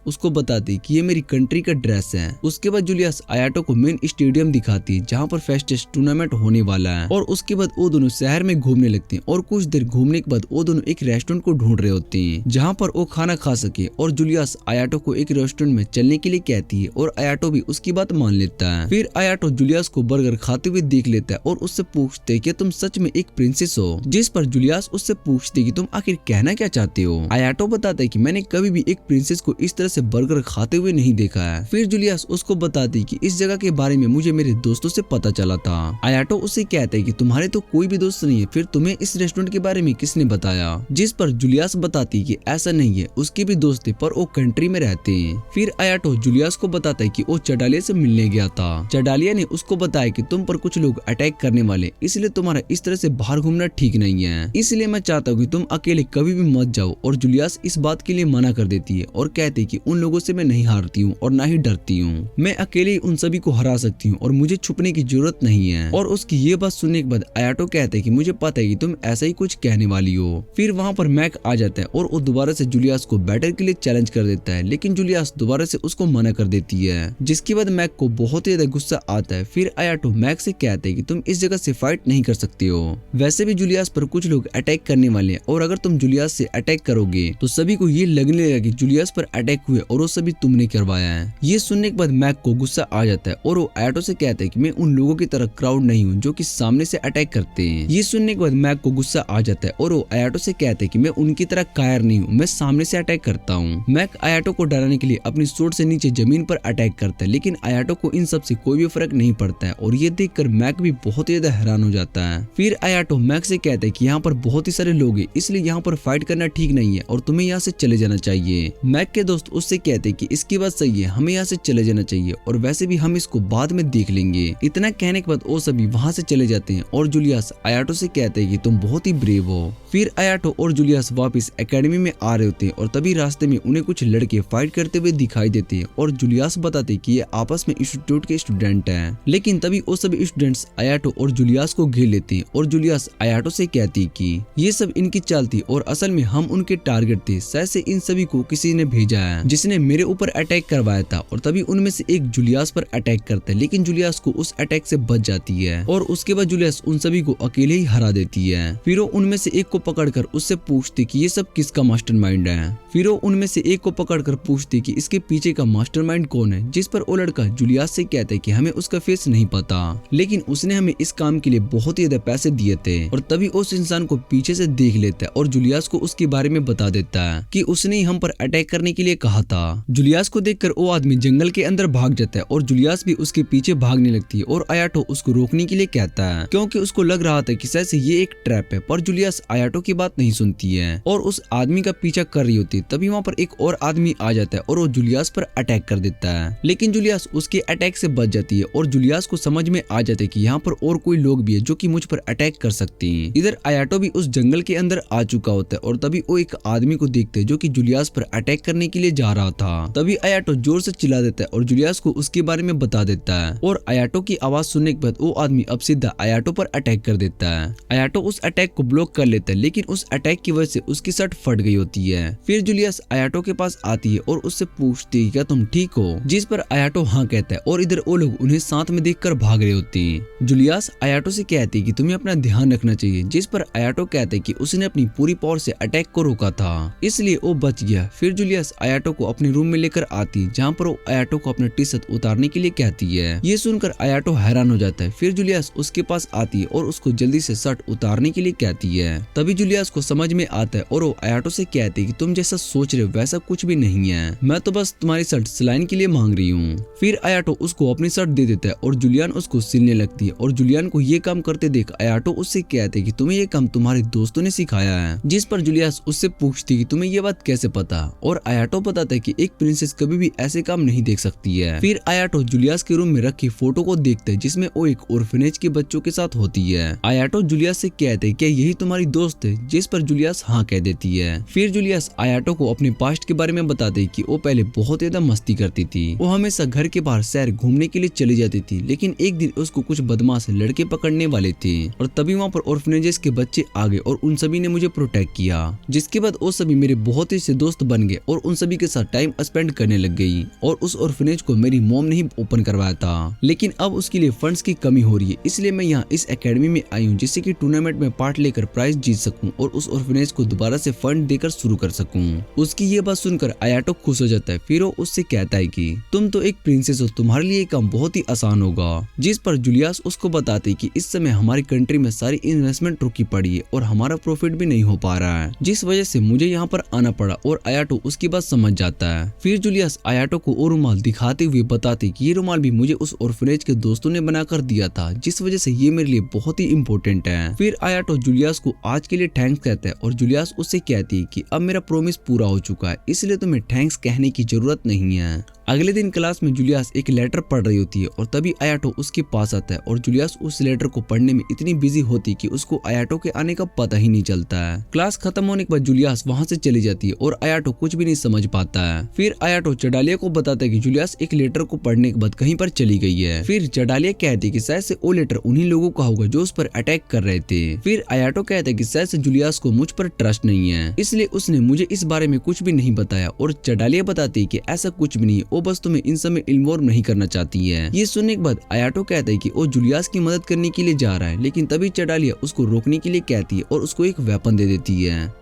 उसको बताती है कि ये मेरी कंट्री का ड्रेस है। उसके बाद जूलियास आयाटो को मेन स्टेडियम दिखाती है जहाँ पर फेस्टेस टूर्नामेंट होने वाला है और उसके बाद वो दोनों शहर में घूमने लगते हैं और कुछ देर घूमने के बाद वो दोनों एक रेस्टोरेंट को ढूंढ रहे होते हैं जहाँ पर वो खाना खा सके और जूलियास आयाटो को एक रेस्टोरेंट में चलने के लिए कहती है और आयाटो भी उसकी बात मान लेता है। फिर आयाटो जूलियास को बर्गर खाते हुए देख लेता है और उससे पूछते है कि तुम सच में एक प्रिंसेस हो, जिस पर जूलियास उससे पूछते कि तुम आखिर कहना क्या चाहते हो। आयाटो बताता है कि मैंने कभी भी एक प्रिंसेस को इस तरह से बर्गर खाते हुए नहीं देखा है। फिर जूलियास उसको बताती कि इस जगह के बारे में मुझे मेरे दोस्तों से पता चला था। आयाटो उससे कहता है कि तुम्हारे तो कोई भी दोस्त नहीं है, फिर तुम्हें इस रेस्टोरेंट के बारे में किसने बताया, जिस पर जूलियास बताती कि ऐसा नहीं है, उसके भी दोस्त थे पर वो कंट्री में रहते हैं। फिर आयाटो जूलियास को बताता है कि वो चडालिया से मिलने गया था। चडालिया ने उसको बताया कि तुम पर कुछ लोग अटैक करने वाले, इसलिए तुम्हारा इस तरह से बाहर घूमना ठीक नहीं है, इसलिए मैं चाहता हूँ कि तुम अकेले कभी भी मत जाओ। और जूलियास इस बात के लिए मना कर देती है और कहती है कि उन लोगों से मैं नहीं हारती हूँ और ना ही डरती हूँ, मैं अकेले ही उन सभी को हरा सकती हूँ और मुझे छुपने की जरूरत नहीं है। और उसकी ये बात सुनने के बाद आयाटो कहता है कि मुझे पता है कि तुम ऐसा ही कुछ कहने वाली हो। फिर वहाँ पर मैक आ जाता है और वो दोबारा से जूलियास को बैटल के लिए चैलेंज कर देता है, लेकिन जूलियास दोबारा से उसको मना कर देती है, जिसके बाद मैक को बहुत ही ज्यादा गुस्सा आता है। फिर आयाटो मैक से कहते हैं कि तुम इस जगह से फाइट नहीं कर सकते हो, वैसे भी जूलियास पर कुछ लोग अटैक करने वाले हैं और अगर तुम जूलियास से अटैक करोगे तो सभी को ये लगने लगेगा कि जूलियास पर अटैक हुए और वो सभी तुमने करवाया है। ये सुनने के बाद मैक को गुस्सा आ जाता है और वो आयाटो से कहता है कि मैं उन लोगों की तरह क्राउड नहीं हूँ जो कि सामने से अटैक करते हैं। ये सुनने के बाद मैक को गुस्सा आ जाता है और वो आयाटो से कहता है कि मैं उनकी तरह कायर नहीं हूँ, मैं सामने से अटैक करता हूँ। मैक आयाटो को डराने के लिए अपनी सूट से नीचे जमीन पर अटैक करता है, लेकिन आयाटो को इन सब से कोई भी फर्क नहीं पड़ता है और ये देखकर मैक भी बहुत ही ज्यादा हैरान हो जाता है। फिर आयाटो मैक से कहता है कि यहाँ पर बहुत ही सारे लोग हैं, इसलिए यहाँ पर फाइट करना ठीक नहीं है और तुम्हें यहाँ से चले जाना चाहिए। मैक के दोस्त उससे कहते हैं कि इसकी बात सही है, हमें यहाँ से चले जाना चाहिए और वैसे भी हम इसको बाद में देख लेंगे। इतना कहने के बाद वो सभी वहाँ से चले जाते हैं और जूलियास आयाटो से कहते हैं कि तुम बहुत ही ब्रेव हो। फिर आयाटो और जूलियास वापस एकेडमी में आ रहे होते हैं और तभी रास्ते में उन्हें कुछ लड़के फाइट करते हुए दिखाई देते हैं और जूलियास बताते हैं कि ये आपस में इंस्टीट्यूट के स्टूडेंट हैं। लेकिन तभी वो सभी स्टूडेंट्स आयाटो और जूलियास को घेर लेते हैं और जूलियास आयाटो से कहती है कि ये सब इनकी चाल थी और असल में हम उनके टारगेट थे, शायद से इन सभी को किसी ने भेजा है जिसने मेरे ऊपर अटैक करवाया था। और तभी उनमें से एक जूलियास पर अटैक करता है, लेकिन जूलियास को उस अटैक से बच जाती है और उसके बाद जूलियास उन सभी को अकेले ही हरा देती है। फिर वो उनमें से एक को पकड़कर उससे पूछती कि ये सब किसका मास्टरमाइंड है। फिर वो उनमें से एक को पकड़कर पूछती कि इसके पीछे का मास्टरमाइंड कौन है, जिस पर वो लड़का जूलियास से कहता है कि हमें उसका फेस नहीं पता, लेकिन उसने हमें इस काम के लिए बहुत ही ज्यादा पैसे दिए थे। और तभी उस इंसान को पीछे से देख लेता है और जूलियास को उसके बारे में बता देता है कि उसने ही हम पर अटैक करने के लिए कहा था। जूलियास को देखकर वो आदमी जंगल के अंदर भाग जाता है और जूलियास भी उसके पीछे भागने लगती है और आयाटो उसको रोकने के लिए कहता है क्योंकि उसको लग रहा था कि शायद से ये एक ट्रैप है, पर जूलियास आयाटो की बात नहीं सुनती है और उस आदमी का पीछा कर रही होती है। तभी वहाँ पर एक और आदमी आ जाता है और वो जूलियास पर अटैक कर देता है, लेकिन जूलियास उसके अटैक से बच जाती है और जूलियास को समझ में आ जाता है कि यहाँ पर और कोई लोग भी है जो कि मुझ पर अटैक कर सकते हैं। इधर आयाटो भी उस जंगल के अंदर आ चुका होता है और तभी वो एक आदमी को देखते हैं जो कि जूलियास पर अटैक करने के लिए जा रहा था। तभी आयाटो जोर से चिल्ला देता है और जूलियास को उसके बारे में बता देता है और आयाटो की आवाज सुनने के बाद वो आदमी अब सीधा आयाटो पर अटैक कर देता है। आयाटो उस अटैक को ब्लॉक कर लेता है, लेकिन उस अटैक की वजह से उसकी शर्ट फट गई होती है। फिर जूलियास आयाटो के पास आती है और उससे पूछती है क्या तुम ठीक हो, जिस पर आयाटो हाँ कहता है और इधर वो लोग उन्हें साथ में देखकर भाग रहे होते हैं। जूलियास आयाटो से कहती है कि तुम्हें अपना ध्यान रखना चाहिए, जिस पर आयाटो कहते हैं कि उसने अपनी पूरी पावर से अटैक को रोका था इसलिए वो बच गया। फिर जूलियास आयाटो को अपने रूम में लेकर आती है जहाँ पर वो आयाटो को अपना टी शर्ट उतारने के लिए कहती है। ये सुनकर आयाटो हैरान हो जाता है। फिर जूलियास उसके पास आती है और उसको जल्दी से शर्ट उतारने के लिए कहती है। तभी जूलियास को समझ में आता है और वो आयाटो से कहती है कि तुम जैसा सोच रहे हो वैसा कुछ भी नहीं है, मैं तो बस तुम्हारी शर्ट सिलाने के लिए मांग रही हूँ। फिर आयाटो उसको अपनी शर्ट दे देता है और जूलियन उसको सिलने लगती है और जूलियन को ये काम करते देख आयाटो उससे कहते है कि तुम्हें ये काम तुम्हारे दोस्तों ने सिखाया है, जिस पर जूलियास उससे पूछती कि तुम्हें तुम्हें ये बात कैसे पता? और आयाटो बताता है कि एक प्रिंसेस कभी भी ऐसे काम नहीं देख सकती है। फिर आयाटो जूलियस के रूम में रखी फोटो को देखते हैं जिसमें वो एक ऑर्फनेज के बच्चों के साथ होती है। आयाटो जूलियस से कहते हैं क्या यही तुम्हारी दोस्त है, जिस पर जूलियस हाँ कह देती है। फिर जूलियस आयाटो को अपने पास्ट के बारे में बताते हैं कि वो पहले बहुत ज्यादा मस्ती करती थी। वो हमेशा घर के बाहर सैर घूमने के लिए चली जाती थी, लेकिन एक दिन उसको कुछ बदमाश लड़के पकड़ने वाले थे और तभी वहाँ पर ऑर्फनेजेस के बच्चे आ गए और उन सभी ने मुझे प्रोटेक्ट किया। जिसके बाद वो सभी मेरे बहुत ही से दोस्त बन गए और उन सभी के साथ टाइम स्पेंड करने लग गई। और उस ऑर्फनेज को मेरी मॉम ने ही ओपन करवाया था, लेकिन अब उसके लिए फंड्स की कमी हो रही है, इसलिए मैं यहाँ इस एकेडमी में आई हूँ जिससे कि टूर्नामेंट में पार्ट लेकर प्राइज जीत सकूं और उस ऑर्फनेज को दोबारा से फंड देकर शुरू कर सकूं। उसकी ये बात सुनकर आयाटो खुश हो जाता है। फिर वो उससे कहता है कि तुम तो एक प्रिंसेस हो, तुम्हारे लिए काम बहुत ही आसान होगा। जिस पर जूलियस उसको बताते कि इस समय हमारी कंट्री में सारी इन्वेस्टमेंट रुकी पड़ी है और हमारा प्रॉफिट भी नहीं हो पा रहा है, जिस वजह से मुझे यहाँ पर आना पड़ा। और आयाटो उसकी बात समझ जाता है। फिर जूलियस आयाटो को वो रुमाल दिखाते हुए बताते कि ये रुमाल भी मुझे उस ऑर्फनेज के दोस्तों ने बनाकर दिया था, जिस वजह से ये मेरे लिए बहुत ही इम्पोर्टेंट है। फिर आयाटो जूलियस को आज के लिए थैंक्स कहता है और जूलियस उससे कहती है कि अब मेरा प्रॉमिस पूरा हो चुका है, इसलिए तुम्हें थैंक्स कहने की जरूरत नहीं है। अगले दिन क्लास में जूलियस एक लेटर पढ़ रही होती है और तभी आयाटो उसके पास आता है और जूलियस उस लेटर को पढ़ने में इतनी बिजी होती है कि उसको आयाटो के आने का पता ही नहीं चलता है। क्लास खत्म होने के बाद जूलियस वहाँ से चली जाती है और आयाटो कुछ भी नहीं समझ पाता है। फिर आयाटो चडालिया को बताता है कि जूलियस एक लेटर को पढ़ने के बाद कहीं पर चली गई है। फिर चडालिया कहती है कि शायद से वो लेटर उन्हीं लोगों का होगा जो उस पर अटैक कर रहे थे। फिर आयाटो कहता है कि शायद से जूलियस को मुझ पर ट्रस्ट नहीं है, इसलिए उसने मुझे इस बारे में कुछ भी नहीं बताया। और चडालिया बताती है कि ऐसा कुछ भी नहीं, वो बस तुम्हें इन सब में इन्वॉल्व नहीं करना चाहती है। ये सुनने के बाद आयाटो कहता है कि वो जूलियस की मदद करने के लिए जा रहा है, लेकिन तभी चडालिया उसको रोकने के लिए कहती है और उसको एक वेपन दे देती है।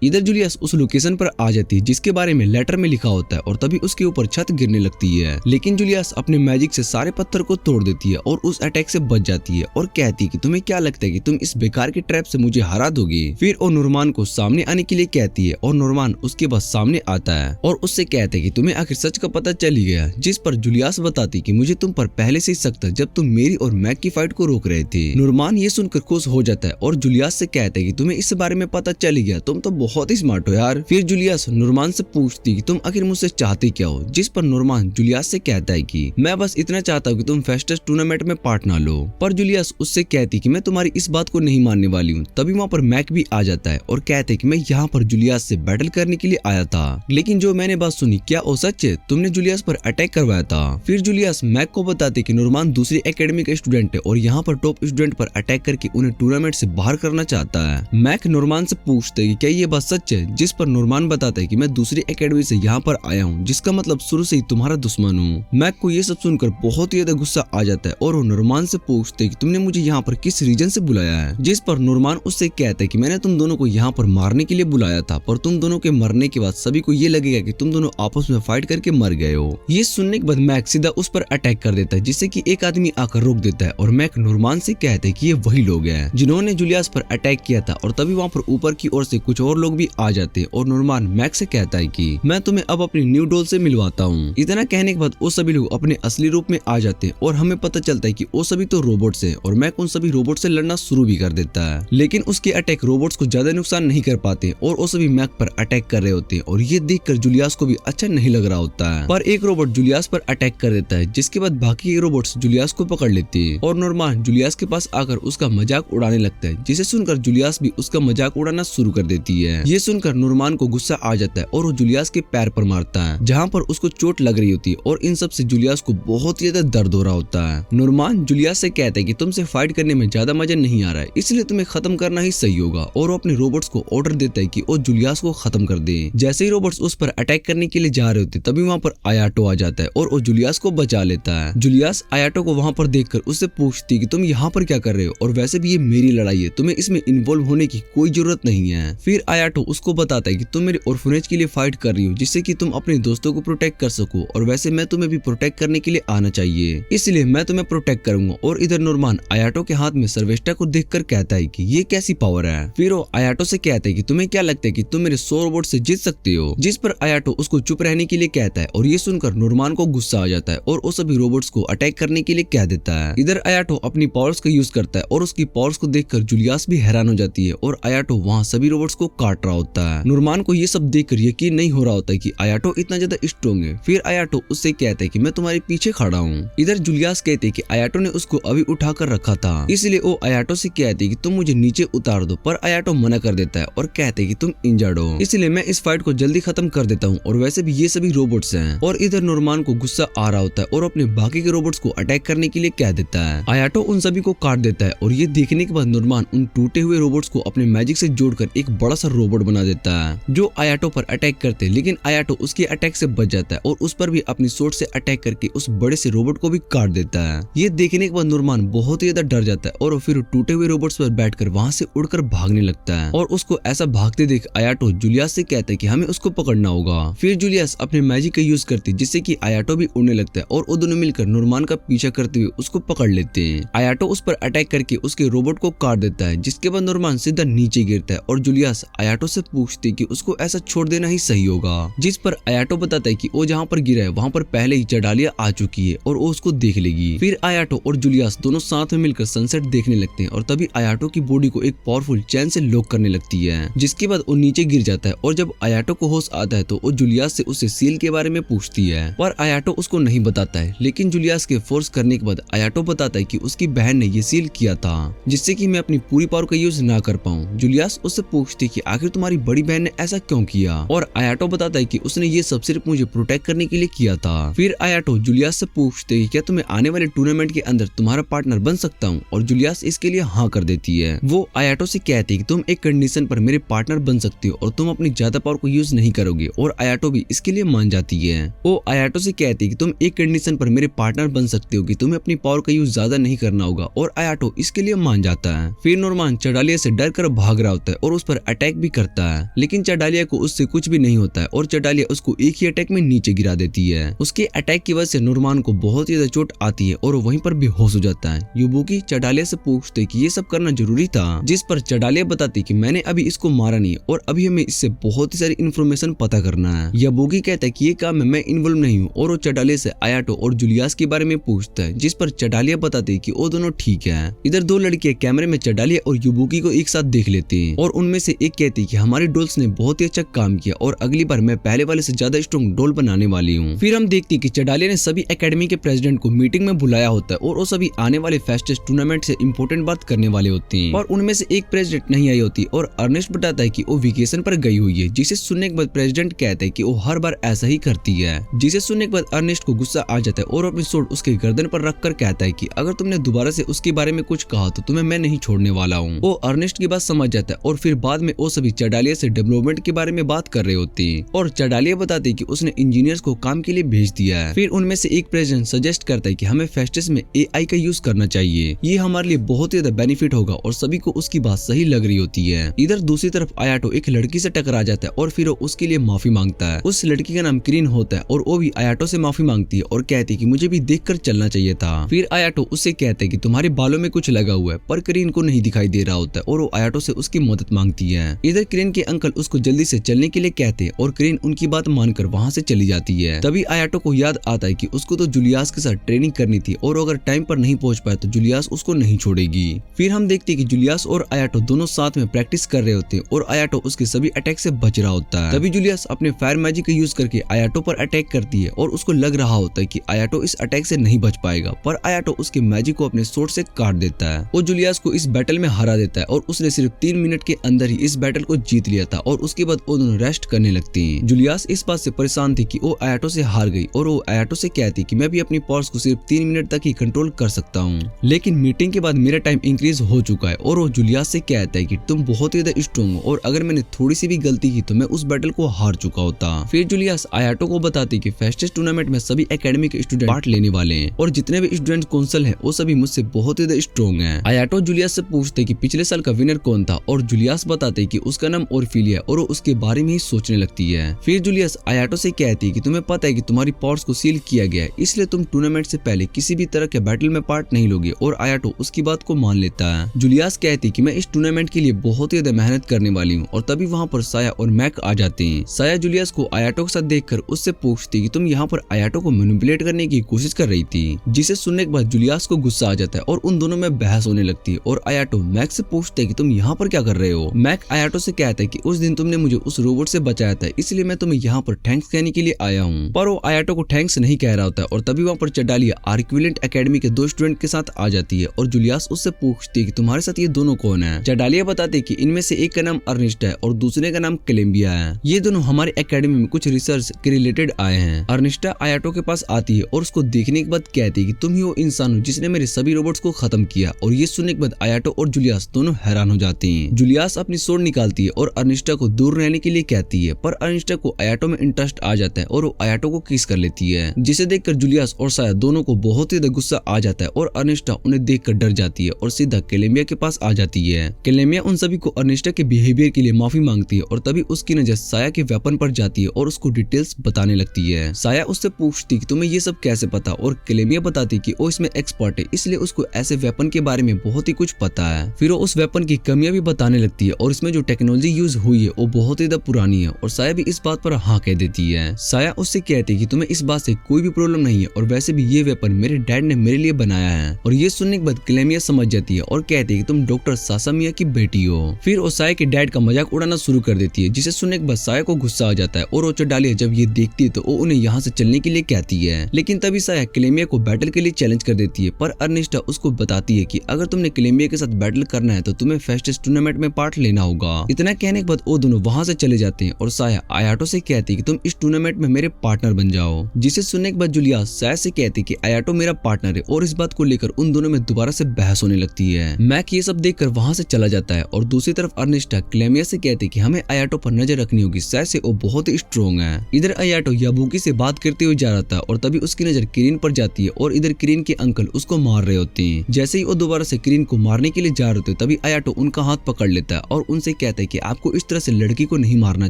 इधर जूलियस उस लोकेशन पर आ जाती है जिसके बारे में लेटर में लिखा होता है और तभी उसके ऊपर छत गिरने लगती है, लेकिन जूलियस अपने मैजिक से सारे पत्थर को तोड़ देती है और उस अटैक से बच जाती है और कहती है कि तुम्हें क्या लगता है कि तुम इस बेकार के ट्रैप से मुझे हरा दोगे। फिर वो नूरमान को सामने आने के लिए कहती है और नूरमान उसके बाद सामने आता है और उससे कहते है कि तुम्हें आखिर सच का पता चल ही गया। जिस पर जूलियस बताती कि मुझे तुम पर पहले से ही शक था जब तुम मेरी और मैक की फाइट को रोक रहे थे। नूरमान ये सुनकर खुश हो जाता है और जूलियस से कहता है कि तुम्हें इस बारे में पता चल ही गया, तुम तो बहुत ही स्मार्ट हो यार। फिर जूलियस नूरमान से पूछती कि तुम आखिर मुझसे चाहते क्या हो, जिस पर नूरमान जूलियस से कहता है कि मैं बस इतना चाहता हूँ कि तुम फेस्टस टूर्नामेंट में पार्ट ना लो। पर जूलियस उससे कहती कि मैं तुम्हारी इस बात को नहीं मानने वाली हूँ। तभी वहाँ पर मैक भी आ जाता है और कहते हैं कि मैं यहाँ पर जूलियस से बैटल करने के लिए आया था, लेकिन जो मैंने बात सुनी क्या वो सच है, तुमने जूलियस पर अटैक करवाया था। फिर जूलियस मैक को बताते कि नूरमान दूसरी एकेडमी का स्टूडेंट है और यहाँ पर टॉप स्टूडेंट पर अटैक करके उन्हें टूर्नामेंट से बाहर करना चाहता है। मैक नूरमान से पूछते कि क्या ये बात सच है, जिस पर नूरमान बताता है कि मैं दूसरी एकेडमी से यहाँ पर आया हूँ, जिसका मतलब शुरू से ही तुम्हारा दुश्मन हूँ। मैक को ये सब सुनकर बहुत ही ज्यादा गुस्सा आ जाता है और वो नूरमान से पूछते है कि तुमने मुझे यहाँ पर किस रीजन से बुलाया है। जिस पर नूरमान उससे कहता है कि मैंने तुम दोनों को यहाँ पर मारने के लिए बुलाया था, पर तुम दोनों के मरने के बाद सभी को ये लगेगा कि तुम दोनों आपस में फाइट करके मर गए हो। ये सुनने के बाद मैक सीधा उस पर अटैक कर देता है, जिससे कि एक आदमी आकर रोक देता है और मैक नूरमान से कहते हैं कि ये वही लोग हैं जिन्होंने जूलियस पर अटैक किया था। और तभी वहाँ पर ऊपर की ओर से कुछ और लोग भी आ जाते हैं और नूरमान मैक से कहता है कि मैं तुम्हें अब अपनी न्यू डॉल से मिलवाता हूँ। इतना कहने के बाद वो सभी लोग अपने असली रूप में आ जाते हैं और हमें पता चलता है कि वो सभी तो रोबोट्स हैं और मैक उन सभी रोबोट से लड़ना शुरू भी कर देता है, लेकिन उसके अटैक रोबोट्स को ज्यादा नुकसान नहीं कर पाते और वो सभी मैक पर अटैक कर रहे होते हैं और ये देखकर जूलियस को भी अच्छा नहीं लग रहा होता है। पर एक रोबोट जूलियस पर अटैक कर देता है, जिसके बाद बाकी रोबोट्स जूलियस को पकड़ लेते हैं और नूरमान जूलियस के पास आकर उसका मजाक उड़ाने लगता है, जिसे सुनकर जूलियस भी उसका मजाक उड़ाना शुरू कर देती है। ये सुनकर नूरमान को गुस्सा आ जाता है और वो जूलियस के पैर पर मारता है, जहाँ पर उसको चोट लग रही होती है और इन सब से जूलियस को बहुत ज्यादा दर्द हो रहा होता है। नूरमान जूलियस से कहता है कि तुमसे फाइट करने में ज्यादा मजा नहीं आ रहा है, इसलिए तुम्हें खत्म करना ही सही होगा और वो अपने रोबोट्स को ऑर्डर देता है कि वो जूलियस को खत्म कर दे। जैसे ही रोबोट्स उस पर अटैक करने के लिए जा रहे होते तभी वहाँ पर आयाटो आ जाता है और वो जूलियस को बचा लेता है। जूलियस आयाटो को वहाँ पर देखकर उससे पूछती कि तुम यहाँ पर क्या कर रहे हो और वैसे भी ये मेरी लड़ाई है, तुम्हें इसमें इन्वॉल्व होने की कोई जरूरत नहीं है। फिर आयाटो उसको बताता है कि तुम मेरे ऑर्फनेज के लिए फाइट कर रही हो जिससे कि तुम अपने दोस्तों को प्रोटेक्ट कर सको और वैसे मैं तुम्हें भी प्रोटेक्ट करने के लिए आना चाहिए, इसलिए मैं तुम्हें प्रोटेक्ट करूंगा। और इधर नूरमान आयाटो के हाथ में सर्वेस्टा को देखकर कहता है कि ये कैसी पावर है। फिर वो आयाटो से कहता है कि तुम्हें क्या लगता है कि तुम मेरे 100 रोबोट से जीत सकते हो, जिस पर आयाटो उसको चुप रहने के लिए कहता है और ये सुनकर नूरमान को गुस्सा आ जाता है और वो सभी रोबोट्स को अटैक करने के लिए कह देता है। इधर आयाटो अपनी पावर्स का यूज करता है और उसकी पावर्स को देखकर जूलियस भी हैरान हो जाती है और आयाटो वहाँ सभी रोबोट्स को काट काट रहा होता है। नुरमान को ये सब देखकर यकीन नहीं हो रहा होता है कि आयाटो इतना ज्यादा स्ट्रॉन्ग है। फिर आयाटो उससे कहता है कि मैं तुम्हारे पीछे खड़ा हूँ। इधर जूलियस कहते हैं कि आयाटो ने उसको अभी उठाकर रखा था, इसलिए वो आयाटो से कहते हैं कि तुम मुझे नीचे उतार दो, पर आयाटो मना कर देता है और कहते हैं कि तुम इंजर्ड हो, इसलिए मैं इस फाइट को जल्दी खत्म कर देता हूँ, और वैसे भी ये सभी रोबोट्स हैं। और इधर नुरमान को गुस्सा आ रहा होता है और अपने बाकी के रोबोट्स को अटैक करने के लिए कह देता है। आयाटो उन सभी को काट देता है और ये देखने के बाद नुरमान उन टूटे हुए रोबोट्स को अपने मैजिक से जोड़कर एक बड़ा सा रोबोट बना देता है जो आयाटो पर अटैक करते हैं, लेकिन आयाटो उसके अटैक से बच जाता है और उस पर भी अपनी सोर्ड से अटैक करके उस बड़े से रोबोट को भी काट देता है। ये देखने के बाद नुरमान बहुत ही ज्यादा डर जाता है और फिर टूटे हुए रोबोट्स पर बैठकर वहां से उड़कर भागने लगता है। और उसको ऐसा भागते देख आयाटो जूलियस से कहता है कि हमें उसको पकड़ना होगा। फिर जूलियस अपने मैजिक का यूज करती है जिससे कि आयाटो भी उड़ने लगता है और वो दोनों मिलकर नुरमान का पीछा करते हुए उसको पकड़ लेते हैं। आयाटो उस पर अटैक करके उसके रोबोट को काट देता है, जिसके बाद नुरमान सीधा नीचे गिरता है और जूलियस आयाटो से पूछती है कि उसको ऐसा छोड़ देना ही सही होगा, जिस पर आयाटो बताता है कि वो जहाँ पर गिरा है वहाँ पर पहले ही चडालिया आ चुकी है और वो उसको देख लेगी। फिर आयाटो और जूलियस दोनों साथ में मिलकर सनसेट देखने लगते हैं और तभी आयाटो की बॉडी को एक पावरफुल चैन से लॉक करने लगती है, जिसके बाद वो नीचे गिर जाता है। और जब आयाटो को होश आता है तो वो जूलियस से उससे सील के बारे में पूछती है, पर आयाटो उसको नहीं बताता है। लेकिन जूलियस के फोर्स करने के बाद आयाटो बताता है कि उसकी बहन ने ये सील किया था जिससे कि मैं अपनी पूरी पावर का यूज ना कर पाऊं। जूलियस उससे पूछती कि आखिर तुम्हारी बड़ी बहन ने ऐसा क्यों किया, और आयाटो बताता है कि उसने ये सब सिर्फ मुझे प्रोटेक्ट करने के लिए किया था। फिर आयाटो जूलियस से पूछते कि क्या तुम्हें आने वाले टूर्नामेंट के अंदर तुम्हारा पार्टनर बन सकता हूँ, और जूलियस इसके लिए हाँ कर देती है। वो आयाटो से कहती है कि तुम एक कंडीशन पर मेरे पार्टनर बन सकती हो और तुम अपनी ज्यादा पावर को यूज नहीं करोगे, और आयाटो भी इसके लिए मान जाती है। वो आयाटो से कहती है कि तुम एक कंडीशन पर मेरे पार्टनर बन सकते हो कि तुम्हें अपनी पावर का यूज ज्यादा नहीं करना होगा, और आयाटो इसके लिए मान जाता है। फिर नुरमान चडालिया से डर कर भाग रहा होता है और उस पर अटैक भी करता है, लेकिन चडालिया को उससे कुछ भी नहीं होता है और चडालिया उसको एक ही अटैक में नीचे गिरा देती है। उसके अटैक की वजह से नुरमान को बहुत ही ज्यादा चोट आती है और वो वहीं पर बेहोश हो जाता है। युबुकी चडालिया से पूछते कि ये सब करना जरूरी था, जिस पर चडालिया बताती कि मैंने अभी इसको मारा नहीं और अभी हमें इससे बहुत ही सारी इन्फॉर्मेशन पता करना है। युबुकी कहता है कि ये काम में मैं इन्वॉल्व नहीं हूँ, और वो चडालिया से आयाटो और जूलियस के बारे में पूछता है, जिस पर चडालिया बताती है कि वो दोनों ठीक है। इधर दो लड़कियां कैमरे में चडालिया और युबुकी को एक साथ देख लेते हैं और उनमें से एक कहती है कि हमारे डॉल्स ने बहुत ही अच्छा काम किया और अगली बार मैं पहले वाले से ज्यादा स्ट्रॉन्ग डॉल बनाने वाली हूँ। फिर हम देखते हैं कि चडालिया ने सभी एकेडमी के प्रेसिडेंट को मीटिंग में बुलाया होता है और वो सभी आने वाले फेस्टेस टूर्नामेंट से इम्पोर्टेंट बात करने वाले होते हैं, और उनमें से एक प्रेसिडेंट नहीं आई होती और अर्नेस्ट बताता है कि वो वेकेशन पर गई हुई है, जिसे सुनने के बाद प्रेसिडेंट कहता है कि वो हर बार ऐसा ही करती है, जिसे सुनने के बाद अर्नेस्ट को गुस्सा आ जाता है और अपनी सोड उसके गर्दन पर रखकर कहता है कि अगर तुमने दोबारा से उसके बारे में कुछ कहा तो तुम्हें मैं नहीं छोड़ने वाला हूँ। वो अर्नेस्ट की बात समझ जाता है और फिर बाद में वो सभी चडालिया से डेवलपमेंट के बारे में बात कर रहे होते हैं और चडालिया बताते हैं कि उसने इंजीनियर्स को काम के लिए भेज दिया है। फिर उनमें से एक प्रेसिडेंट सजेस्ट करता है कि हमें फेस्टेस में एआई का यूज करना चाहिए, ये हमारे लिए बहुत ही ज्यादा बेनिफिट होगा, और सभी को उसकी बात सही लग रही होती है। इधर दूसरी तरफ आयाटो एक लड़की से टकरा जाता है और फिर वो उसके लिए माफी मांगता है। उस लड़की का नाम क्रीन होता है और वो भी आयाटो से माफी मांगती है और कहती है कि मुझे भी देखकर चलना चाहिए था। फिर आयाटो उससे कहता है कि तुम्हारे बालों में कुछ लगा हुआ है, पर क्रीन को नहीं दिखाई दे रहा होता है और वो आयाटो से उसकी मदद मांगती है। इधर क्रीन के अंकल उसको जल्दी से चलने के लिए कहते हैं और क्रीन उनकी बात मानकर वहाँ से चली जाती है। तभी आयाटो को याद आता है कि उसको तो जूलियस के साथ ट्रेनिंग करनी थी और अगर टाइम पर नहीं पहुंच पाया तो जूलियस उसको नहीं छोड़ेगी। फिर हम देखते हैं कि जूलियस और आयाटो दोनों साथ में प्रैक्टिस कर रहे होते हैं और आयाटो उसके सभी अटैक से बच रहा होता है। तभी जूलियस अपने फायर मैजिक का यूज करके आयाटो पर अटैक करती है और उसको लग रहा होता है कि आयाटो इस अटैक से नहीं बच पाएगा, पर आयाटो उसके मैजिक को अपने सोर्ड से काट देता है। वो जूलियस को इस बैटल में हरा देता है और उसने सिर्फ 3 मिनट के अंदर ही इस बैटल को जीत लिया था और उसके बाद वो दोनों रेस्ट करने लगते हैं। जूलियस इस बात से परेशान थी कि वो आयाटो से हार गई और वो आयाटो से कहती कि मैं भी अपनी पावर्स को सिर्फ 3 मिनट तक ही कंट्रोल कर सकता हूँ, लेकिन मीटिंग के बाद मेरा टाइम इंक्रीज हो चुका है। और वो जूलियस से कहता है कि तुम बहुत ही ज्यादा स्ट्रॉन्ग हो और अगर मैंने थोड़ी सी भी गलती की तो मैं उस बैटल को हार चुका होता। फिर जूलियस आयाटो को बताती कि फेस्टेस टूर्नामेंट में सभी एकेडमी के स्टूडेंट पार्ट लेने वाले हैं और जितने भी स्टूडेंट काउंसिल हैं वो सभी मुझसे बहुत ही ज्यादा स्ट्रॉन्ग हैं। आयाटो जूलियस से पूछते कि पिछले साल का विनर कौन था और जूलियस बताते कि उसका नाम ओरफिलिया और वो उसके बारे में ही सोचने लगती है। फिर जूलियस आयाटो से कहती है कि तुम्हें पता है कि तुम्हारी पावर्स को सील किया गया है, इसलिए तुम टूर्नामेंट से पहले किसी भी तरह के बैटल में पार्ट नहीं लोगे, और आयाटो उसकी बात को मान लेता है। जूलियस कहती कि मैं इस टूर्नामेंट के लिए बहुत ही ज्यादा मेहनत करने वाली हूँ, और तभी वहाँ पर साया और मैक आ जाते हैं। साया जूलियस को आयाटो के साथ देखकर उससे पूछती कि तुम यहाँ पर आयाटो को मैनिपुलेट करने की कोशिश कर रही थी, जिसे सुनने के बाद जूलियस को गुस्सा आ जाता है और उन दोनों में बहस होने लगती है और आयाटो मैक से पूछते है कि तुम यहाँ पर क्या कर रहे हो। मैक आयाटो से कहता है कि उस दिन तुमने मुझे उस रोबोट से बचाया था, इसलिए मैं तुम्हें यहाँ पर थैंक्स कहने के लिए आया हूँ। पर वो आयाटो को थैंक्स नहीं कह रहा होता है और तभी वहाँ पर चडालिया आर्क्विलेंट एकेडमी के 2 स्टूडेंट के साथ आ जाती है और जूलियस उससे पूछती है कि तुम्हारे साथ ये दोनों कौन है। चडालिया बताती है कि इनमें से एक का नाम अर्निस्ट है और दूसरे का नाम कोलंबिया है। ये दोनों हमारे एकेडमी में कुछ रिसर्च के रिलेटेड आए हैं। अर्निस्टा आयाटो के पास आती है और उसको देखने के बाद कहती है कि तुम ही वो इंसान हो जिसने मेरे सभी रोबोट्स को खत्म किया। और ये सुनने के बाद आयाटो और जूलियस दोनों हैरान हो जाती हैं। जूलियस अपनी सोड निकालती है और अर्निस्टा को दूर रहने के लिए कहती है, पर अर्निस्टा को आयाटो में इंटरेस्ट आ जाता है और वो आयाटो को किस कर लेती है, जिसे देखकर जूलियस और साया दोनों को बहुत ही गुस्सा आ जाता है और अर्निस्टा उन्हें देखकर डर जाती है और सीधा कोलंबिया के पास आ जाती है। कोलंबिया उन सभी को अर्निस्टा के बिहेवियर के लिए माफी मांगती है और तभी उसकी नजर साया के वेपन पर जाती है और उसको डिटेल्स बताने लगती है। साया उससे पूछती कि तुम्हें ये सब कैसे पता, और कोलंबिया बताती कि वो इसमें एक्सपर्ट है, इसलिए उसको ऐसे वेपन के बारे में बहुत ही कुछ पता है। फिर वो उस वेपन की कमियां भी बताने लगती है और इसमें जो टेक्नोलॉजी यूज हुई है वो बहुत ही पुरानी है और साया भी इस बात पर हाँ कह देती है। साया उससे कहती है कि तुम्हें इस बात से कोई भी प्रॉब्लम नहीं है और वैसे भी ये वेपन मेरे डैड ने मेरे लिए बनाया है। और ये सुनने के बाद कोलंबिया समझ जाती है और कहती है कि तुम डॉक्टर सासामिया की बेटी हो। फिर वो साया के डैड का मजाक उड़ाना शुरू कर देती है, जिसे सुनने के बाद साया को गुस्सा आ जाता है और वो चडालिया जब ये देखती है तो वो उन्हें यहाँ से चलने के लिए कहती है। लेकिन तभी साया कोलंबिया को बैटल के लिए चैलेंज कर देती है, पर अर्निस्टा उसको बताती है कि अगर तुमने कोलंबिया के साथ बैटल करना है तो तुम्हें फेस्टिस टूर्नामेंट में पार्ट लेना होगा। इतना कहने के बाद वो दोनों वहाँ से चले जाते हैं और साया आयाटो से कहती है कि तुम इस टूर्नामेंट में मेरे पार्टनर बन जाओ। जिसे सुनने के बाद जूलियस साया से कहती है कि आयाटो मेरा पार्टनर है और इस बात को लेकर उन दोनों में दोबारा से बहस होने लगती है। मैक ये सब देखकर वहाँ से चला जाता है और दूसरी तरफ अर्निस्टा कोलंबिया से कहती है कि हमें आयाटो पर नजर रखनी होगी, साया से वो बहुत ही स्ट्रॉन्ग है। इधर आयाटो याबुकी से बात करते हुए जा रहा था और तभी उसकी नजर किरीन पर जाती है और इधर किरीन के अंकल उसको मार रहे होते हैं। जैसे ही वो दोबारा से किरीन को मारने के लिए जा रहे होते तभी आयाटो उनका हाथ पकड़ लेता है और उनसे कहता है कि आपको इस तरह से लड़की को नहीं मारना